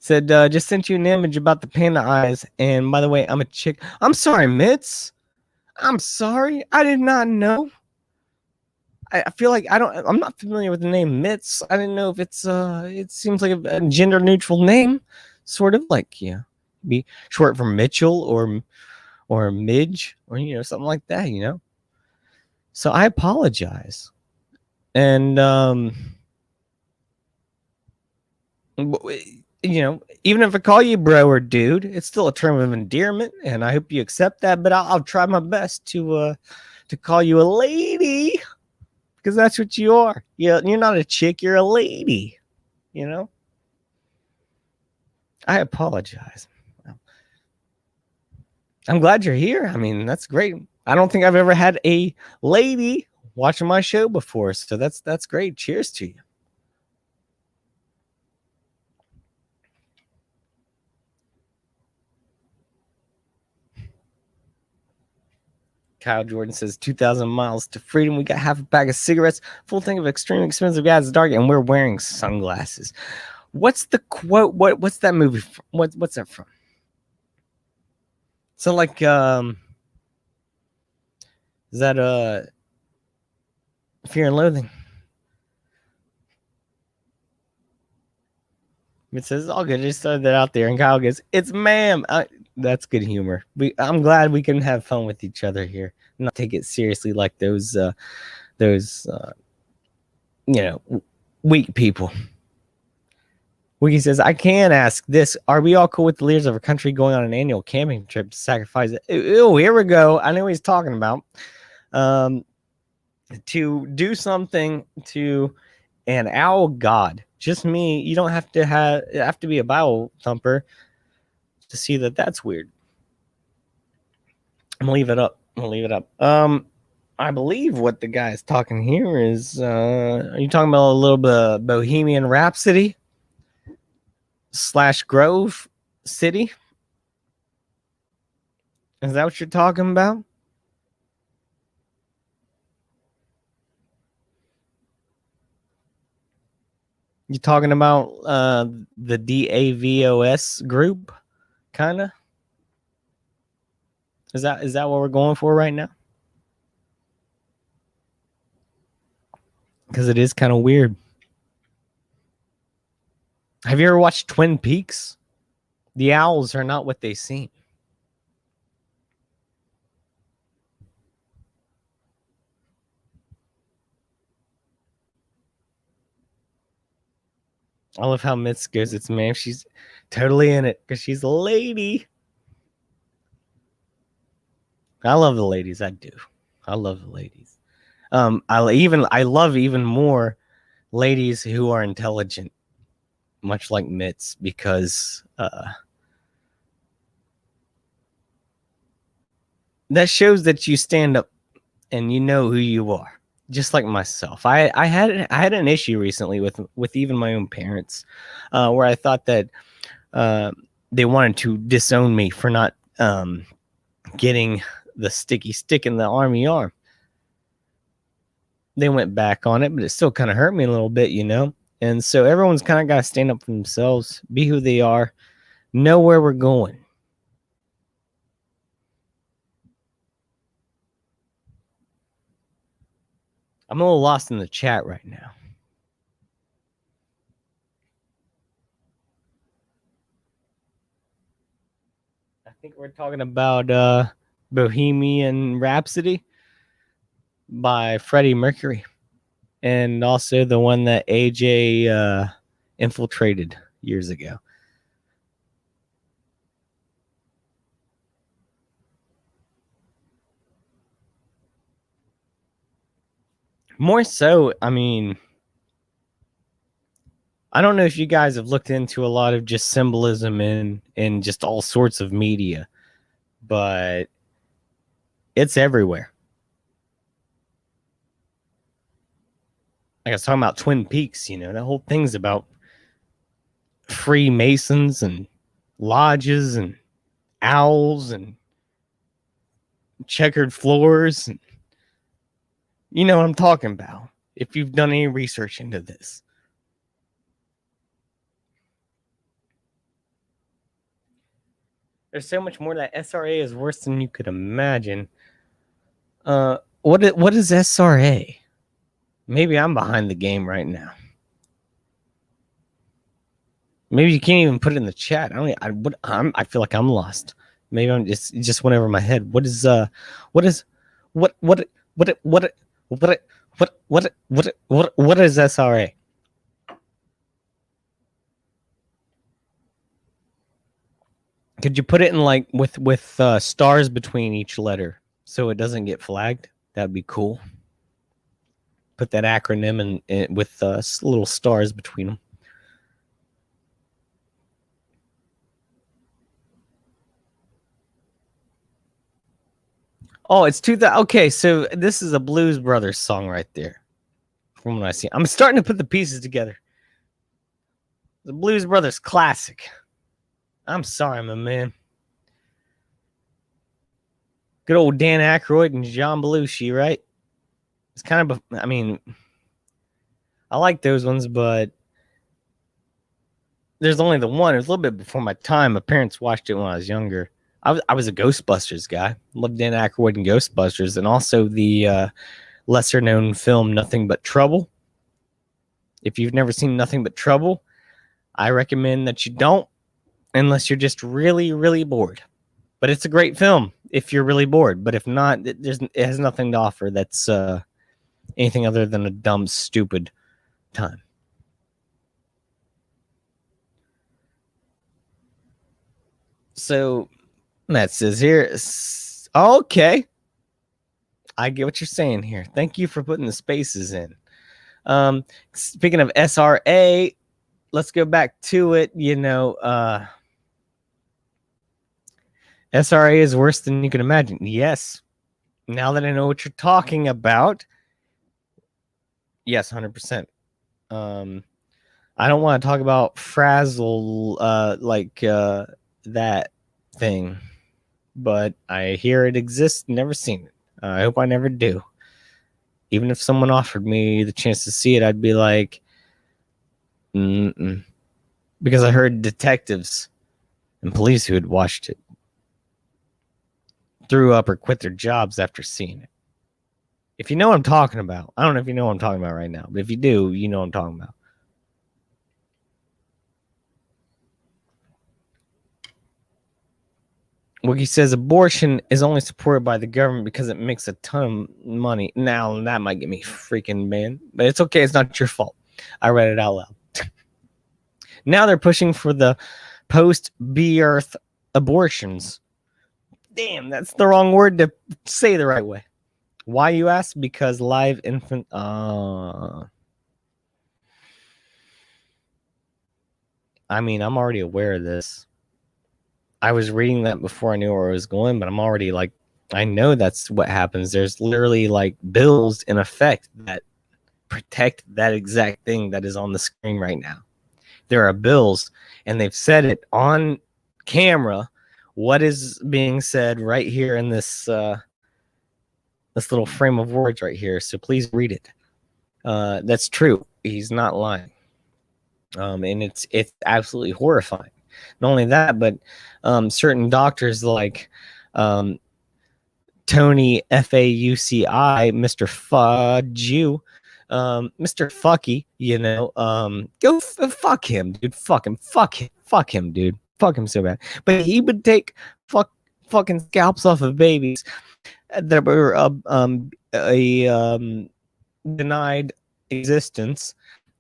Said just sent you an image about the panda eyes. And by the way, I'm a chick. I'm sorry, Mitz. I'm sorry. I did not know. I feel like I'm not familiar with the name Mitz. I didn't know if it seems like a gender neutral name, sort of like, yeah, be short for Mitchell or Midge or something like that, So I apologize. And even if I call you bro or dude, it's still a term of endearment, and I hope you accept that. But I'll try my best to call you a lady, because that's what you are. You're not a chick, you're a lady. I apologize. I'm glad you're here. I mean, that's great. I don't think I've ever had a lady watching my show before, so that's great. Cheers to you. Kyle Jordan says 2,000 miles to freedom. We got half a bag of cigarettes, full tank of extremely expensive gas. It's dark, and we're wearing sunglasses. What's the quote? What's that movie from? What's that from? So like, is that Fear and Loathing? It says all good. Just throw that out there, and Kyle goes, "It's ma'am." That's good humor. I'm glad we can have fun with each other here, not take it seriously like those weak people. Wiki says, I can ask this. Are we all cool with the leaders of our country going on an annual camping trip to sacrifice it? Oh, here we go. I know what he's talking about. To do something to an owl god. Just me. You don't have to be a Bible thumper to see that that's weird. I'm gonna leave it up. I believe what the guy is talking here is are you talking about a little bit of Bohemian Rhapsody / Grove City? Is that what you're talking about? You talking about the DAVOS group, kind of? Is that what we're going for right now? Because it is kind of weird. Have you ever watched Twin Peaks? The owls are not what they seem. I love how Mitz goes, it's ma'am. She's totally in it because she's a lady. I love the ladies. I do. I love the ladies. I love even more ladies who are intelligent, much like Mitz, because that shows that you stand up and you know who you are. Just like myself, I had an issue recently with even my own parents, where I thought that they wanted to disown me for not getting the sticky stick in the army arm. They went back on it, but it still kind of hurt me a little bit, And so everyone's kind of got to stand up for themselves, be who they are, know where we're going. I'm a little lost in the chat right now. I think we're talking about Bohemian Rhapsody by Freddie Mercury. And also the one that AJ infiltrated years ago. More so, I mean, I don't know if you guys have looked into a lot of just symbolism in just all sorts of media, but it's everywhere. Like I was talking about Twin Peaks, you know, that whole thing's about Freemasons and lodges and owls and checkered floors. And you know what I'm talking about if you've done any research into this. There's so much more. That SRA is worse than you could imagine. What is SRA? Maybe I'm behind the game right now. Maybe you can't even put it in the chat. I feel like I'm lost. Maybe I'm just went over my head. What is SRA? Could you put it in like with stars between each letter so it doesn't get flagged? That'd be cool. Put that acronym in with little stars between them. Oh, it's 2000. Okay, so this is a Blues Brothers song right there. From what I see, I'm starting to put the pieces together. The Blues Brothers classic. I'm sorry, my man. Good old Dan Aykroyd and John Belushi, right? It's kind of, I mean, I like those ones, but there's only the one. It was a little bit before my time. My parents watched it when I was younger. I was a Ghostbusters guy. Loved Dan Aykroyd and Ghostbusters, and also the lesser known film Nothing But Trouble. If you've never seen Nothing But Trouble, I recommend that you don't, unless you're just really, really bored. But it's a great film if you're really bored. But if not, it has nothing to offer that's anything other than a dumb, stupid time. So that says here, okay. I get what you're saying here. Thank you for putting the spaces in. Speaking of SRA, let's go back to it. You know, SRA is worse than you can imagine. Yes. Now that I know what you're talking about, yes, 100%. I don't want to talk about Frazzle that thing, but I hear it exists. Never seen it. I hope I never do. Even if someone offered me the chance to see it, I'd be like, because I heard detectives and police who had watched it threw up or quit their jobs after seeing it. If you know what I'm talking about, I don't know if you know what I'm talking about right now, but if you do, you know what I'm talking about. Wiki says abortion is only supported by the government because it makes a ton of money. Now, that might get me freaking banned, but it's okay. It's not your fault. I read it out loud. Now they're pushing for the post-birth abortions. Damn, that's the wrong word to say the right way. Why, you ask? Because live infant... I mean, I'm already aware of this. I was reading that before I knew where I was going, but I'm already like, I know that's what happens. There's literally like bills in effect that protect that exact thing that is on the screen right now. There are bills, and they've said it on camera. What is being said right here in this this little frame of words right here? So please read it. That's true. He's not lying, and it's absolutely horrifying. Not only that, but certain doctors like Tony Fauci, Mr. Fudge, Mr. Fucky, you know, go fuck him, dude. Fuck him, dude. Fuck him so bad. But he would take fuck fucking scalps off of babies that were denied existence,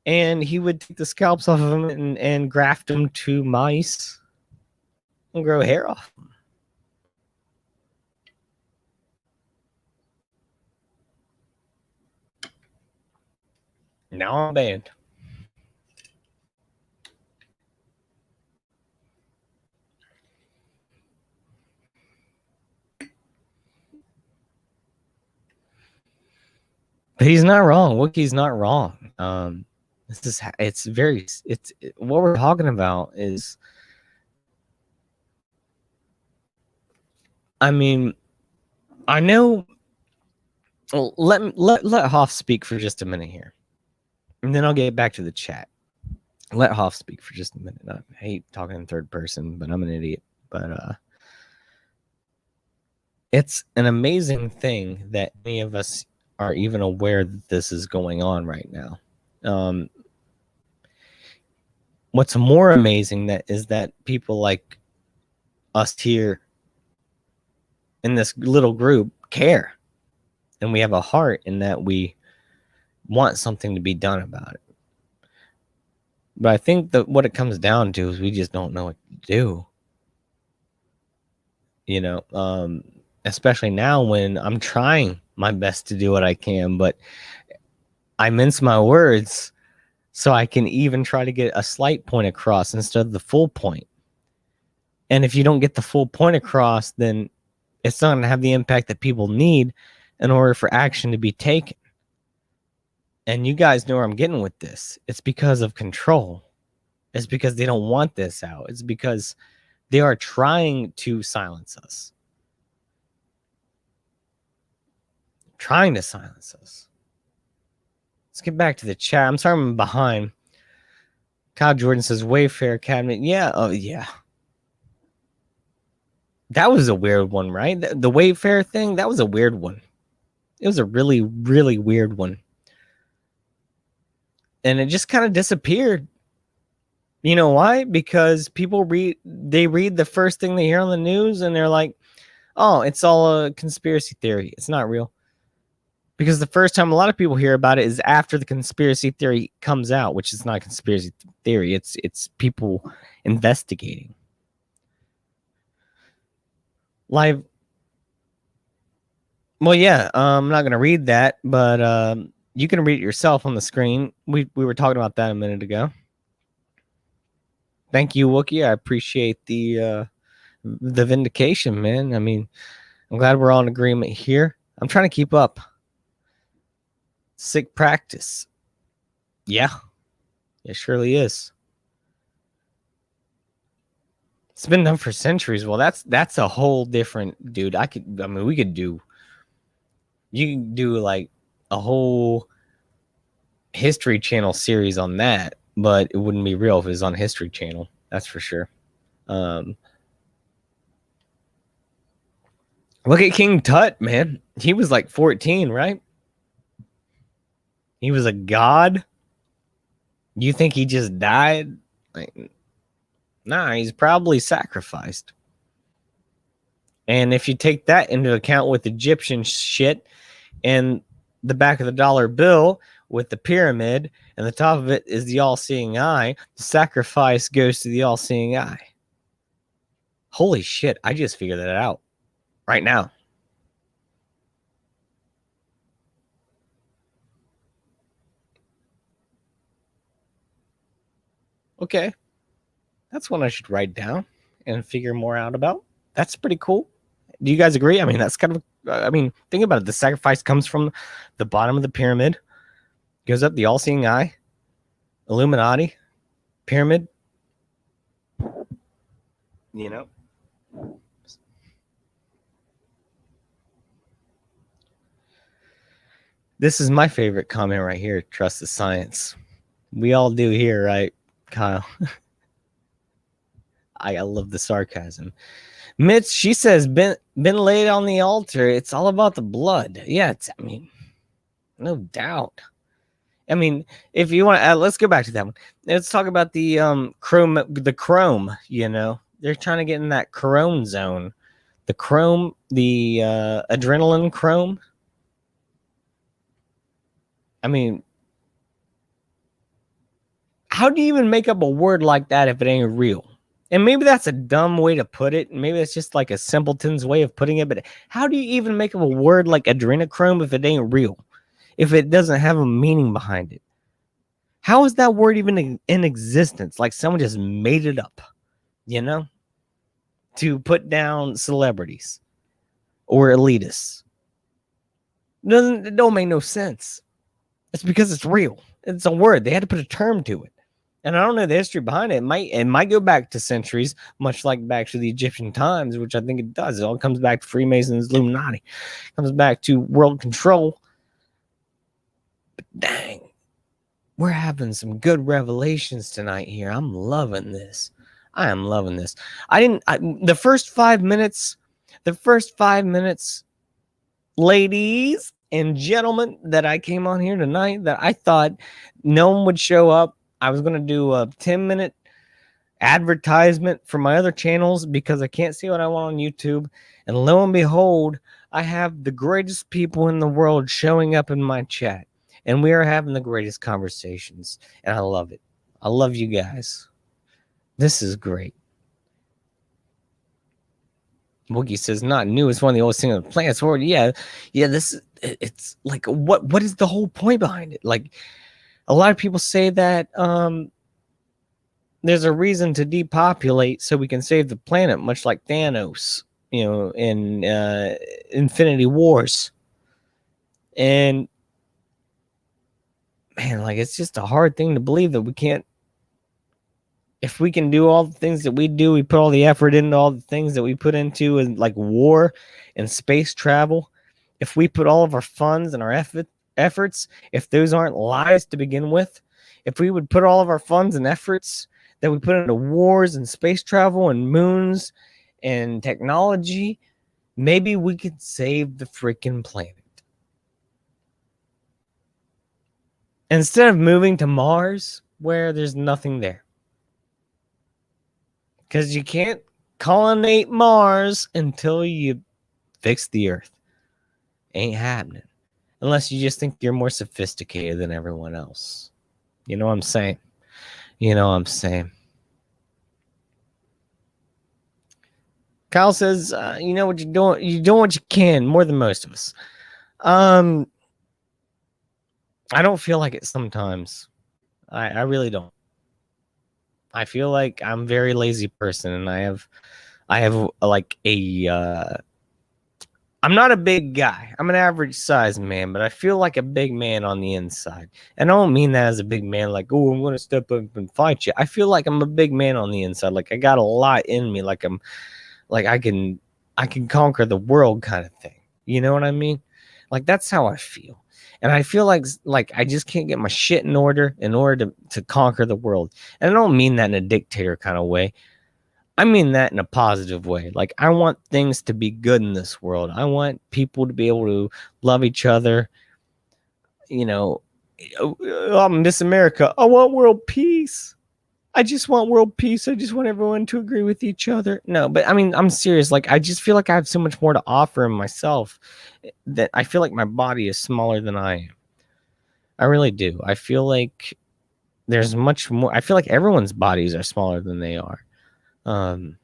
and he would take the scalps off of them and graft them to mice and grow hair off them. Now I'm banned. But he's not wrong. Wookiee's not wrong. What we're talking about is, I mean, I know. Let Hoff speak for just a minute here, and then I'll get back to the chat. Let Hoff speak for just a minute. I hate talking in third person, but I'm an idiot. But it's an amazing thing that any of us are even aware that this is going on right now. What's more amazing is that people like us here in this little group care, and we have a heart in that we want something to be done about it. But I think that what it comes down to is we just don't know what to do. You know, especially now when I'm trying my best to do what I can, but I mince my words so I can even try to get a slight point across instead of the full point. And if you don't get the full point across, then it's not going to have the impact that people need in order for action to be taken. And you guys know where I'm getting with this. It's because of control. It's because they don't want this out. It's because they are trying to silence us. Trying to silence us. Let's get back to the chat. I'm sorry I'm behind. Kyle Jordan says Wayfair cabinet. Yeah. Oh, yeah. That was a weird one, right? The Wayfair thing, that was a weird one. It was a really, really weird one. And it just kind of disappeared. You know why? Because people read the first thing they hear on the news and they're like, oh, it's all a conspiracy theory. It's not real. Because the first time a lot of people hear about it is after the conspiracy theory comes out, which is not a conspiracy theory. It's people investigating. Live. Well, yeah, I'm not going to read that, but you can read it yourself on the screen. We were talking about that a minute ago. Thank you, Wookie. I appreciate the vindication, man. I mean, I'm glad we're all in agreement here. I'm trying to keep up. Sick practice. Yeah, it surely is. It's been done for centuries. Well, that's a whole different, dude. We could do. You can do like a whole History Channel series on that, but it wouldn't be real if it was on History Channel. That's for sure. Look at King Tut, man. He was like 14, right? He was a god. You think he just died? Like, nah, he's probably sacrificed. And if you take that into account with Egyptian shit and the back of the dollar bill with the pyramid and the top of it is the all-seeing eye, the sacrifice goes to the all-seeing eye. Holy shit, I just figured that out right now. Okay. That's one I should write down and figure more out about. That's pretty cool. Do you guys agree? I mean, that's kind of, think about it. The sacrifice comes from the bottom of the pyramid, goes up the all-seeing eye, Illuminati, pyramid. You know? This is my favorite comment right here. Trust the science. We all do here, right, Kyle? I love the sarcasm. Mitch, she says, been laid on the altar. It's all about the blood. Yeah, no doubt. I mean, if you want to, let's go back to that one. Let's talk about the chrome. You know, they're trying to get in that chrome zone. the chrome, the adrenaline chrome. I mean, how do you even make up a word like that if it ain't real? And maybe that's a dumb way to put it. Maybe it's just like a simpleton's way of putting it. But how do you even make up a word like adrenochrome if it ain't real? If it doesn't have a meaning behind it? How is that word even in existence? Like someone just made it up, you know, to put down celebrities or elitists. It don't make no sense. It's because it's real. It's a word. They had to put a term to it. And I don't know the history behind it. It might go back to centuries, much like back to the Egyptian times, which I think it does. It all comes back to Freemasons, Illuminati. It comes back to world control. But dang, we're having some good revelations tonight here. I'm loving this. I am loving this. The first 5 minutes, ladies and gentlemen, that I came on here tonight, that I thought no one would show up. I was going to do a 10-minute advertisement for my other channels because I can't see what I want on YouTube. And lo and behold, I have the greatest people in the world showing up in my chat. And we are having the greatest conversations. And I love it. I love you guys. This is great. Woogie says, not new. It's one of the oldest things on the planet. It's already, yeah. It's like, what is the whole point behind it? Like, a lot of people say that there's a reason to depopulate so we can save the planet, much like Thanos, in Infinity Wars. And man, like, it's just a hard thing to believe that we can't. If we can do all the things that we do, we put all the effort into all the things that we put into, and like war and space travel. If we put all of our funds and our efforts, if those aren't lies to begin with, if we would put all of our funds and efforts that we put into wars and space travel and moons and technology, maybe we could save the freaking planet. Instead of moving to Mars, where there's nothing there. Because you can't colonate Mars until you fix the Earth. Ain't happening. Unless you just think you're more sophisticated than everyone else. You know what I'm saying? Kyle says, you know what you're doing? You're doing what you can, more than most of us. I don't feel like it sometimes. I really don't. I feel like I'm a very lazy person, and I have like I'm not a big guy. I'm an average size man, but I feel like a big man on the inside. And I don't mean that as a big man, like, oh, I'm going to step up and fight you. I feel like I'm a big man on the inside. Like I got a lot in me. Like I can conquer the world kind of thing. You know what I mean? Like that's how I feel. And I feel like I just can't get my shit in order to conquer the world. And I don't mean that in a dictator kind of way. I mean that in a positive way. Like I want things to be good in this world. I want people to be able to love each other. Miss America. I want world peace. I just want world peace. I just want everyone to agree with each other. No, but I mean, I'm serious. Like, I just feel like I have so much more to offer in myself that I feel like my body is smaller than I am. I really do. I feel like there's much more. I feel like everyone's bodies are smaller than they are. I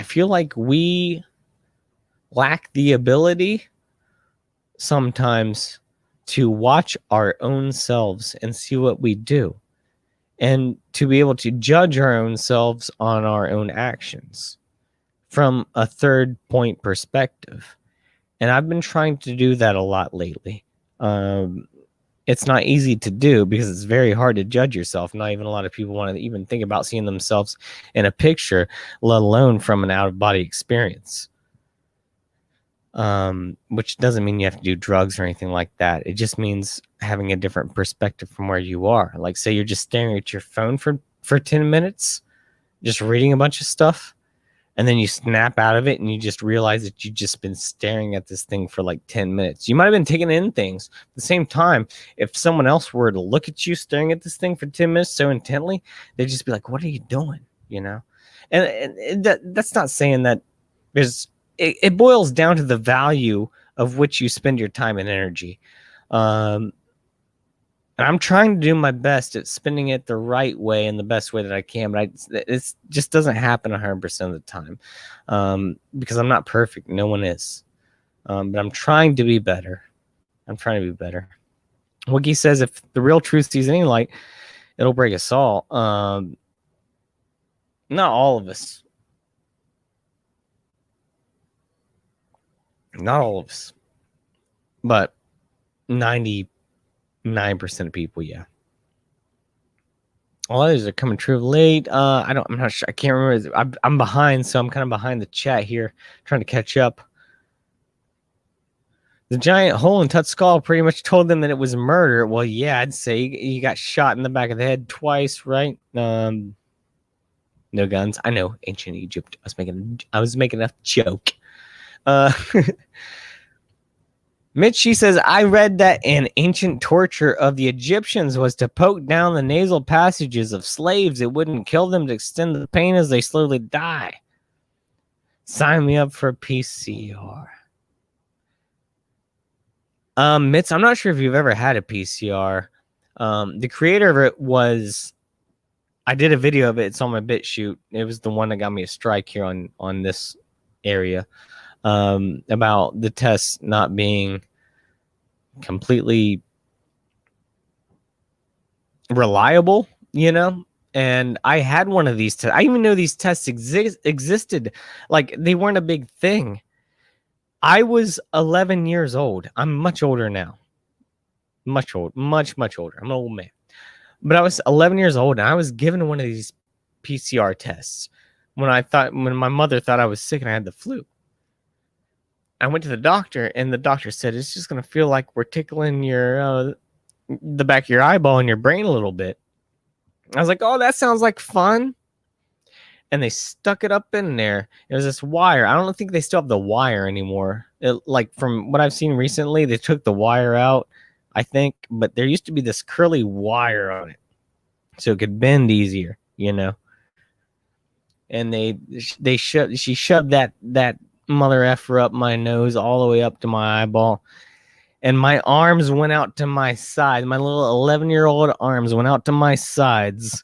feel like we lack the ability sometimes to watch our own selves and see what we do, and to be able to judge our own selves on our own actions from a third point perspective. And I've been trying to do that a lot lately. It's not easy to do because it's very hard to judge yourself. Not even a lot of people want to even think about seeing themselves in a picture, let alone from an out-of-body experience. Which doesn't mean you have to do drugs or anything like that. It just means having a different perspective from where you are. Like, say you're just staring at your phone for 10 minutes, just reading a bunch of stuff, and then you snap out of it and you just realize that you've just been staring at this thing for like 10 minutes. You might have been taking in things. At the same time, if someone else were to look at you staring at this thing for 10 minutes so intently, they'd just be like, what are you doing? And that's not saying that it boils down to the value of which you spend your time and energy. And I'm trying to do my best at spending it the right way and the best way that I can, but it just doesn't happen 100% of the time, because I'm not perfect. No one is. But I'm trying to be better. Wookie says, if the real truth sees any light, it'll break us all. Not all of us. Not all of us. But 99% of people, yeah. All others are coming true late. I'm not sure. I can't remember. I'm behind, so I'm kind of behind the chat here, trying to catch up. The giant hole in Tut's skull pretty much told them that it was murder. Well, yeah, I'd say he got shot in the back of the head twice, right? No guns. I know, ancient Egypt. I was making a joke. Mitch, she says, I read that an ancient torture of the Egyptians was to poke down the nasal passages of slaves. It wouldn't kill them, to extend the pain as they slowly die. Sign me up for PCR. Mitz, I'm not sure if you've ever had a PCR. The creator of it was, I did a video of it. It's on my BitChute. It was the one that got me a strike here on this area, about the test not being completely reliable, and I had one of these tests. I even know these tests existed. Like, they weren't a big thing. I was 11 years old. I'm much older now. Much older. I'm an old man. But I was 11 years old, and I was given one of these PCR tests when my mother thought I was sick and I had the flu. I went to the doctor, and the doctor said, it's just going to feel like we're tickling the back of your eyeball and your brain a little bit. I was like, oh, that sounds like fun. And they stuck it up in there. It was this wire. I don't think they still have the wire anymore. Like, from what I've seen recently, they took the wire out, I think. But there used to be this curly wire on it, so it could bend easier, And she shoved that mother effer up my nose all the way up to my eyeball. And my arms went out to my side. My little 11-year-old arms went out to my sides.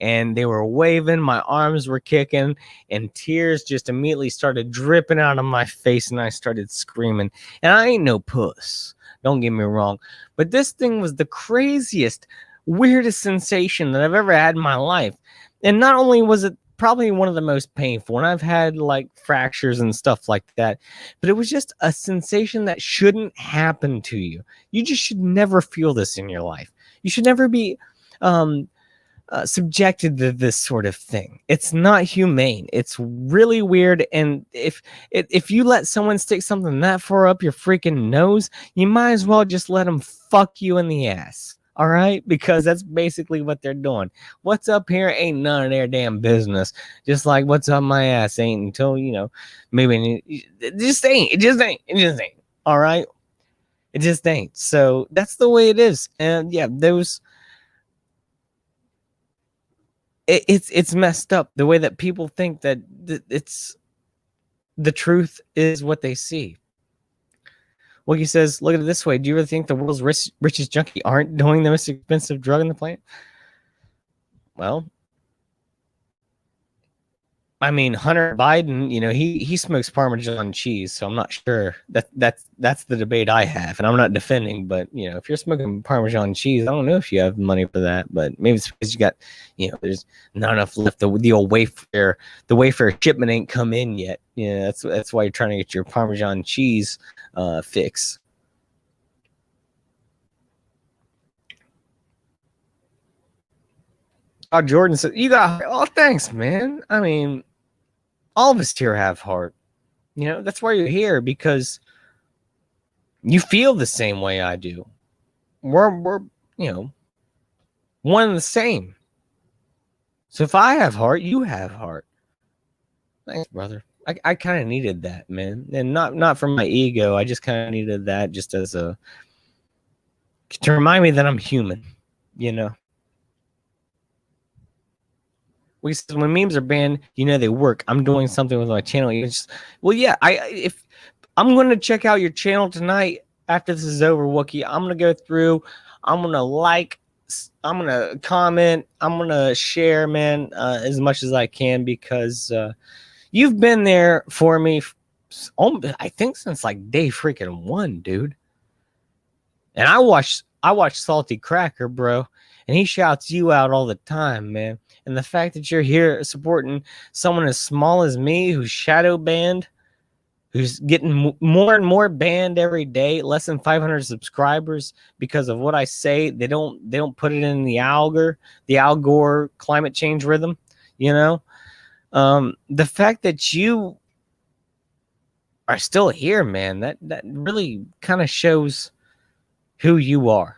And they were waving, my arms were kicking, and tears just immediately started dripping out of my face, and I started screaming. And I ain't no puss, don't get me wrong, but this thing was the craziest, weirdest sensation that I've ever had in my life. And not only was it probably one of the most painful, and I've had like fractures and stuff like that, but it was just a sensation that shouldn't happen to you. You just should never feel this in your life. You should never be subjected to this sort of thing. It's not humane. It's really weird. And if you let someone stick something that far up your freaking nose, you might as well just let them fuck you in the ass. All right, because that's basically what they're doing. What's up here ain't none of their damn business. Just like what's up my ass ain't until maybe it just ain't. All right, it just ain't. So that's the way it is. And yeah, it's messed up the way that people think that it's the truth is what they see. Wookie says, look at it this way. Do you really think the world's richest junkie aren't doing the most expensive drug on the planet? Well, I mean, Hunter Biden, he smokes Parmesan cheese, so I'm not sure. That's the debate I have, and I'm not defending. But if you're smoking Parmesan cheese, I don't know if you have money for that. But maybe it's because you got, there's not enough left. The old Wayfair, shipment ain't come in yet. That's why you're trying to get your Parmesan cheese fix. Oh, Jordan said, you got, oh, thanks, man. I mean, all of us here have heart. That's why you're here, because you feel the same way I do. We're one and the same. So if I have heart, you have heart. Thanks, brother. I kind of needed that, man. And not from my ego. I just kind of needed that just as to remind me that I'm human, says when memes are banned, you know they work. I'm doing something with my channel. You just, well, yeah. If I'm going to check out your channel tonight after this is over, Wookie, I'm going to go through. I'm going to like. I'm going to comment. I'm going to share, man, as much as I can because you've been there for me. I think since like day freaking one, dude. And I watched Salty Cracker, bro, and he shouts you out all the time, man. And the fact that you're here supporting someone as small as me who's shadow banned, who's getting more and more banned every day, less than 500 subscribers because of what I say. They don't put it in the Al Gore climate change rhythm, you know? The fact that you are still here, man, that really kind of shows who you are,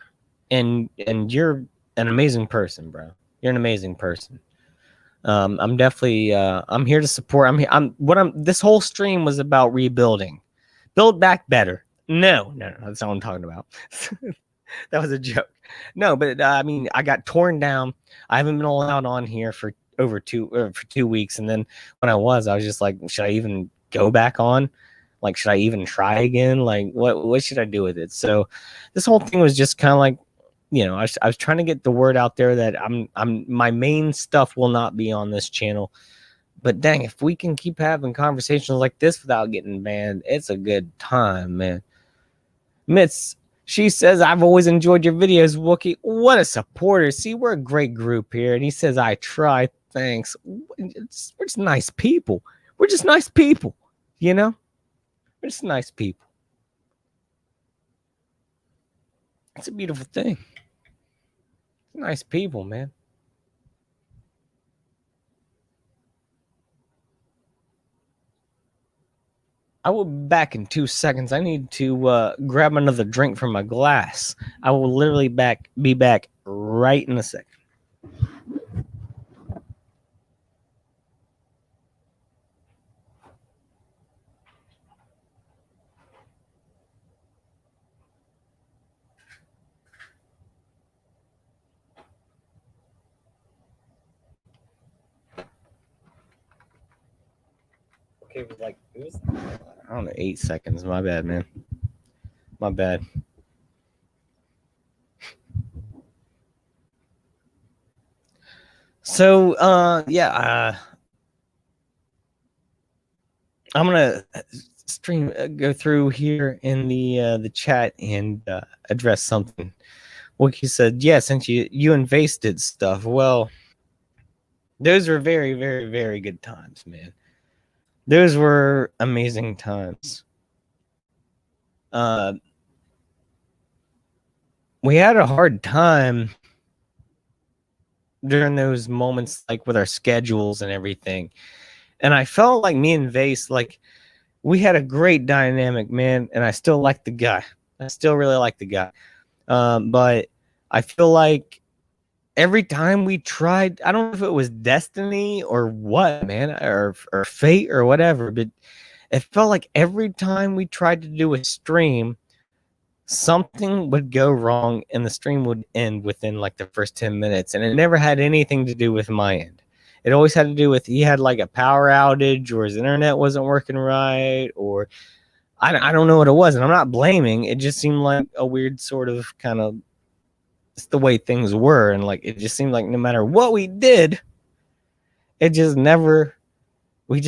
and you're an amazing person, bro. You're an amazing person. I'm definitely I'm here to support. This whole stream was about rebuilding, build back better. No, that's not what I'm talking about. That was a joke. No, but I mean, I got torn down. I haven't been allowed on here for over 2 weeks, and then when I was just like, should I even go back on? Like, should I even try again? Like, what should I do with it? So this whole thing was just kind of like, you know, I was trying to get the word out there that my main stuff will not be on this channel. But dang, if we can keep having conversations like this without getting banned, it's a good time, man. Mitz, she says, I've always enjoyed your videos, Wookie. What a supporter. See, we're a great group here. And he says, I try. Thanks. We're just nice people. We're just nice people, you know? We're just nice people. It's a beautiful thing. Nice people, man. I will be back in 2 seconds. I need to grab another drink from my glass. I will literally be back right in a second. Okay, it was I don't know, 8 seconds. My bad, man. My bad. So, I'm gonna go through here in the chat and address something. Wookie said, yeah, since you and Vase did stuff. Well, those were very, very, very good times, man. Those were amazing times. We had a hard time during those moments, like with our schedules and everything. And I felt like me and Vase, like, we had a great dynamic, man. And I still like the guy. I still really like the guy. But I feel like every time we tried, I don't know if it was destiny or what, man, or fate or whatever, but it felt like every time we tried to do a stream, something would go wrong and the stream would end within like the first 10 minutes. And it never had anything to do with my end. It always had to do with he had like a power outage or his internet wasn't working right, or I don't know what it was. And I'm not blaming. It just seemed like a weird sort of kind of, it's the way things were. And like, it just seemed like no matter what we did, it just never, we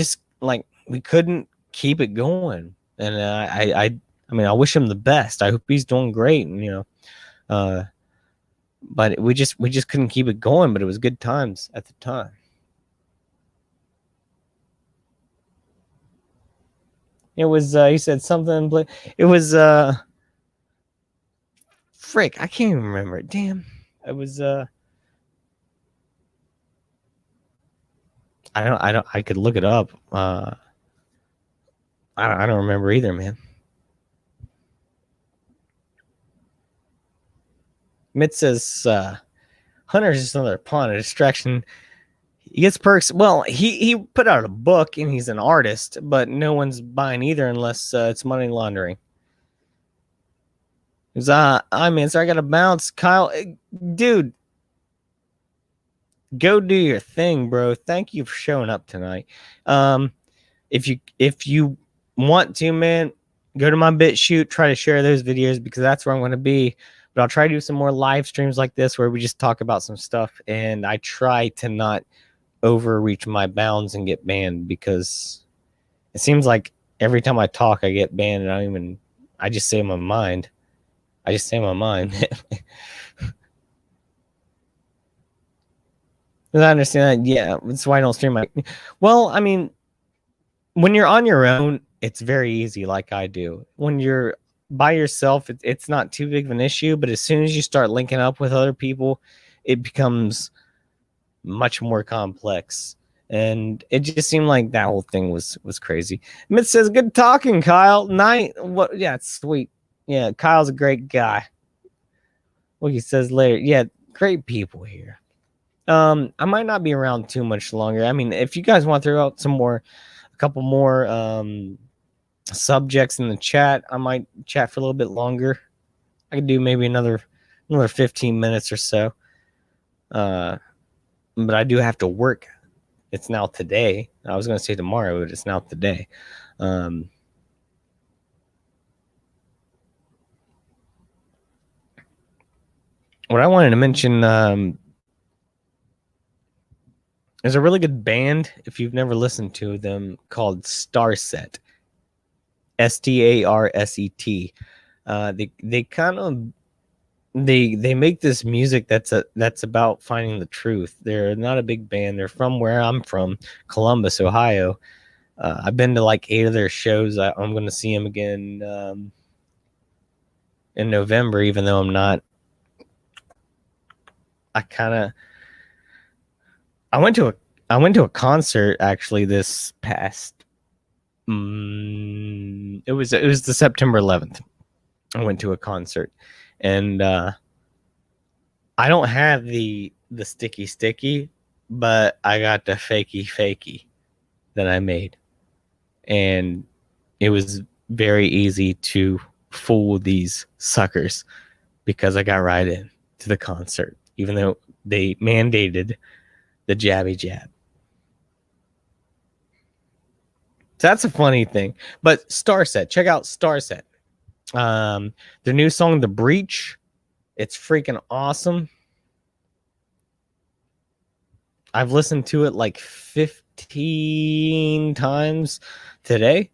couldn't keep it going. And I mean, I wish him the best. I hope he's doing great. And, you know, but we just couldn't keep it going, but it was good times at the time. It was, he said something, it was, frick, I can't even remember it. Damn. It was, I could look it up. I don't remember either, man. Mitt says, Hunter's just another pawn, a distraction. He gets perks. Well, he put out a book and he's an artist, but no one's buying either unless it's money laundering. He's I mean, so I got to bounce, Kyle, dude. Go do your thing, bro. Thank you for showing up tonight. Um, if you want to, man, go to my BitChute, try to share those videos because that's where I'm going to be. But I'll try to do some more live streams like this where we just talk about some stuff, and I try to not overreach my bounds and get banned because it seems like every time I talk, I get banned, and I just say my mind. I just say my mind. I understand that. Yeah, that's why I don't stream my. Well, I mean, when you're on your own, it's very easy, like I do. When you're by yourself, it's not too big of an issue. But as soon as you start linking up with other people, it becomes much more complex. And it just seemed like that whole thing was crazy. Myth says, "Good talking, Kyle." Night. What? Yeah, it's sweet. Yeah, Kyle's a great guy. Well, he says later. Yeah, great people here. I might not be around too much longer. I mean, if you guys want to throw out a couple more subjects in the chat, I might chat for a little bit longer. I could do maybe another 15 minutes or so. But I do have to work. It's now today. I was going to say tomorrow, but it's now today. What I wanted to mention there's a really good band, if you've never listened to them, called Starset. Starset. They kind of they make this music that's about finding the truth. They're not a big band. They're from where I'm from, Columbus, Ohio. I've been to like 8 of their shows. I'm going to see them again in November, even though I'm not. I went to a concert actually this past. It was the September 11th. I went to a concert, and I don't have the sticky, but I got the fakey that I made, and it was very easy to fool these suckers because I got right in to the concert, even though they mandated the jabby jab. So that's a funny thing. But Starset, check out Starset. Their new song, The Breach, it's freaking awesome. I've listened to it like 15 times today.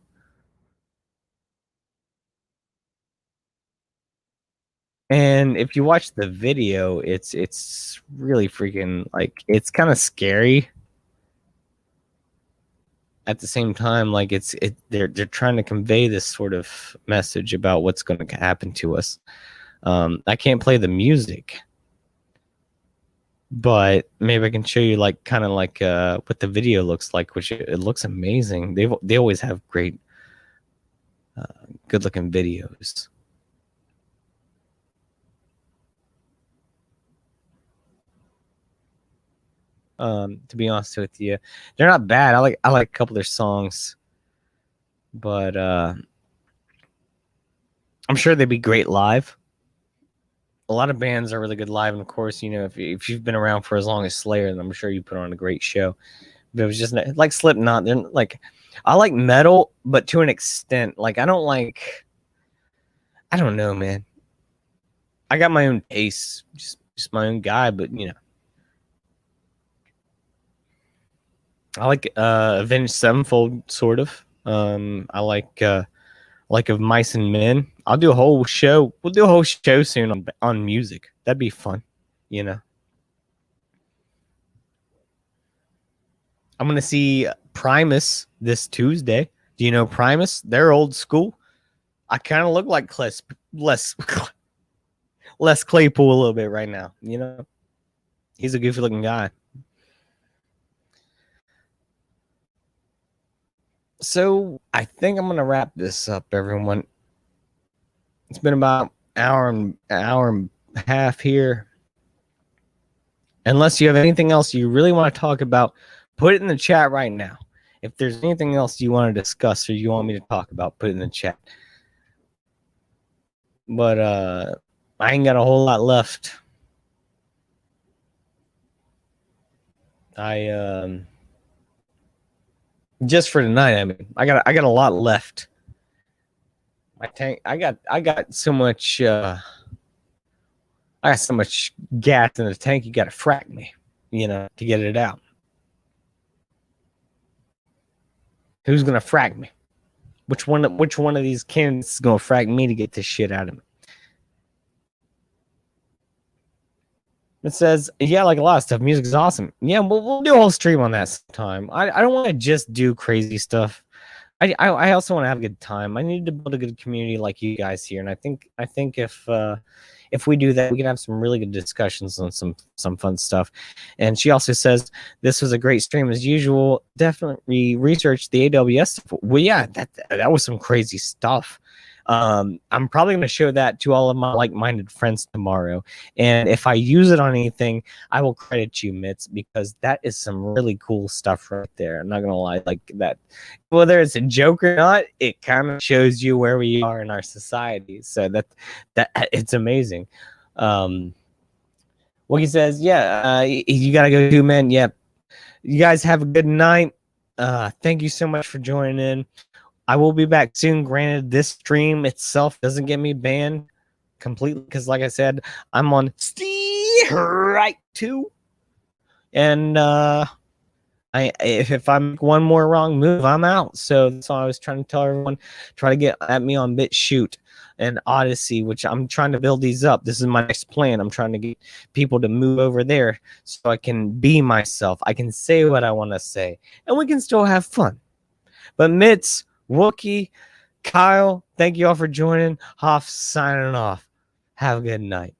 And if you watch the video, it's really freaking like it's kind of scary. At the same time, like they're trying to convey this sort of message about what's going to happen to us. I can't play the music, but maybe I can show you like kind of like what the video looks like, which it looks amazing. They always have great, good looking videos. To be honest with you, they're not bad. I like a couple of their songs, but I'm sure they'd be great live. A lot of bands are really good live, and of course, you know, if you've been around for as long as Slayer, then I'm sure you put on a great show. But it was just like Slipknot. They're like, I like metal, but to an extent. Like I don't know, man. I got my own taste, just my own guy, but you know, I like Avenged Sevenfold sort of. I like of Mice and Men. I'll do a whole show. We'll do a whole show soon on music. That'd be fun, you know. I'm gonna see Primus this Tuesday. Do you know Primus? They're old school. I kind of look like Les Claypool a little bit right now. You know, he's a goofy looking guy. So I think I'm gonna wrap this up, everyone. It's been about an hour and a half here. Unless you have anything else you really want to talk about, put it in the chat right now. If there's anything else you want to discuss or you want me to talk about, put it in the chat. But I ain't got a whole lot left. I just for tonight. I mean, I got a lot left. My tank. I got so much. I got so much gas in the tank. You got to frack me, to get it out. Who's gonna frack me? Which one of these candidates is gonna frack me to get this shit out of me? It says, yeah, like a lot of stuff. Music is awesome. Yeah, we'll do a whole stream on that sometime. I don't want to just do crazy stuff. I also want to have a good time. I need to build a good community like you guys here, and I think if we do that, we can have some really good discussions on some fun stuff. And she also says this was a great stream as usual. Definitely research the AWS stuff. Well, yeah, that was some crazy stuff. I'm probably going to show that to all of my like-minded friends tomorrow. And if I use it on anything, I will credit you, Mitz, because that is some really cool stuff right there. I'm not going to lie, like that. Whether it's a joke or not, it kind of shows you where we are in our society. So that it's amazing. Wookie says, yeah, you got to go too, man. Yep. You guys have a good night. Thank you so much for joining in. I will be back soon. Granted, this stream itself doesn't get me banned completely because, like I said, I'm on right too. And if I make one more wrong move, I'm out. So that's all I was trying to tell everyone. Try to get at me on BitChute and Odysee, which I'm trying to build these up. This is my next plan. I'm trying to get people to move over there so I can be myself. I can say what I want to say, and we can still have fun. But Mitz, Wookie, Kyle, thank you all for joining. Hoff signing off. Have a good night.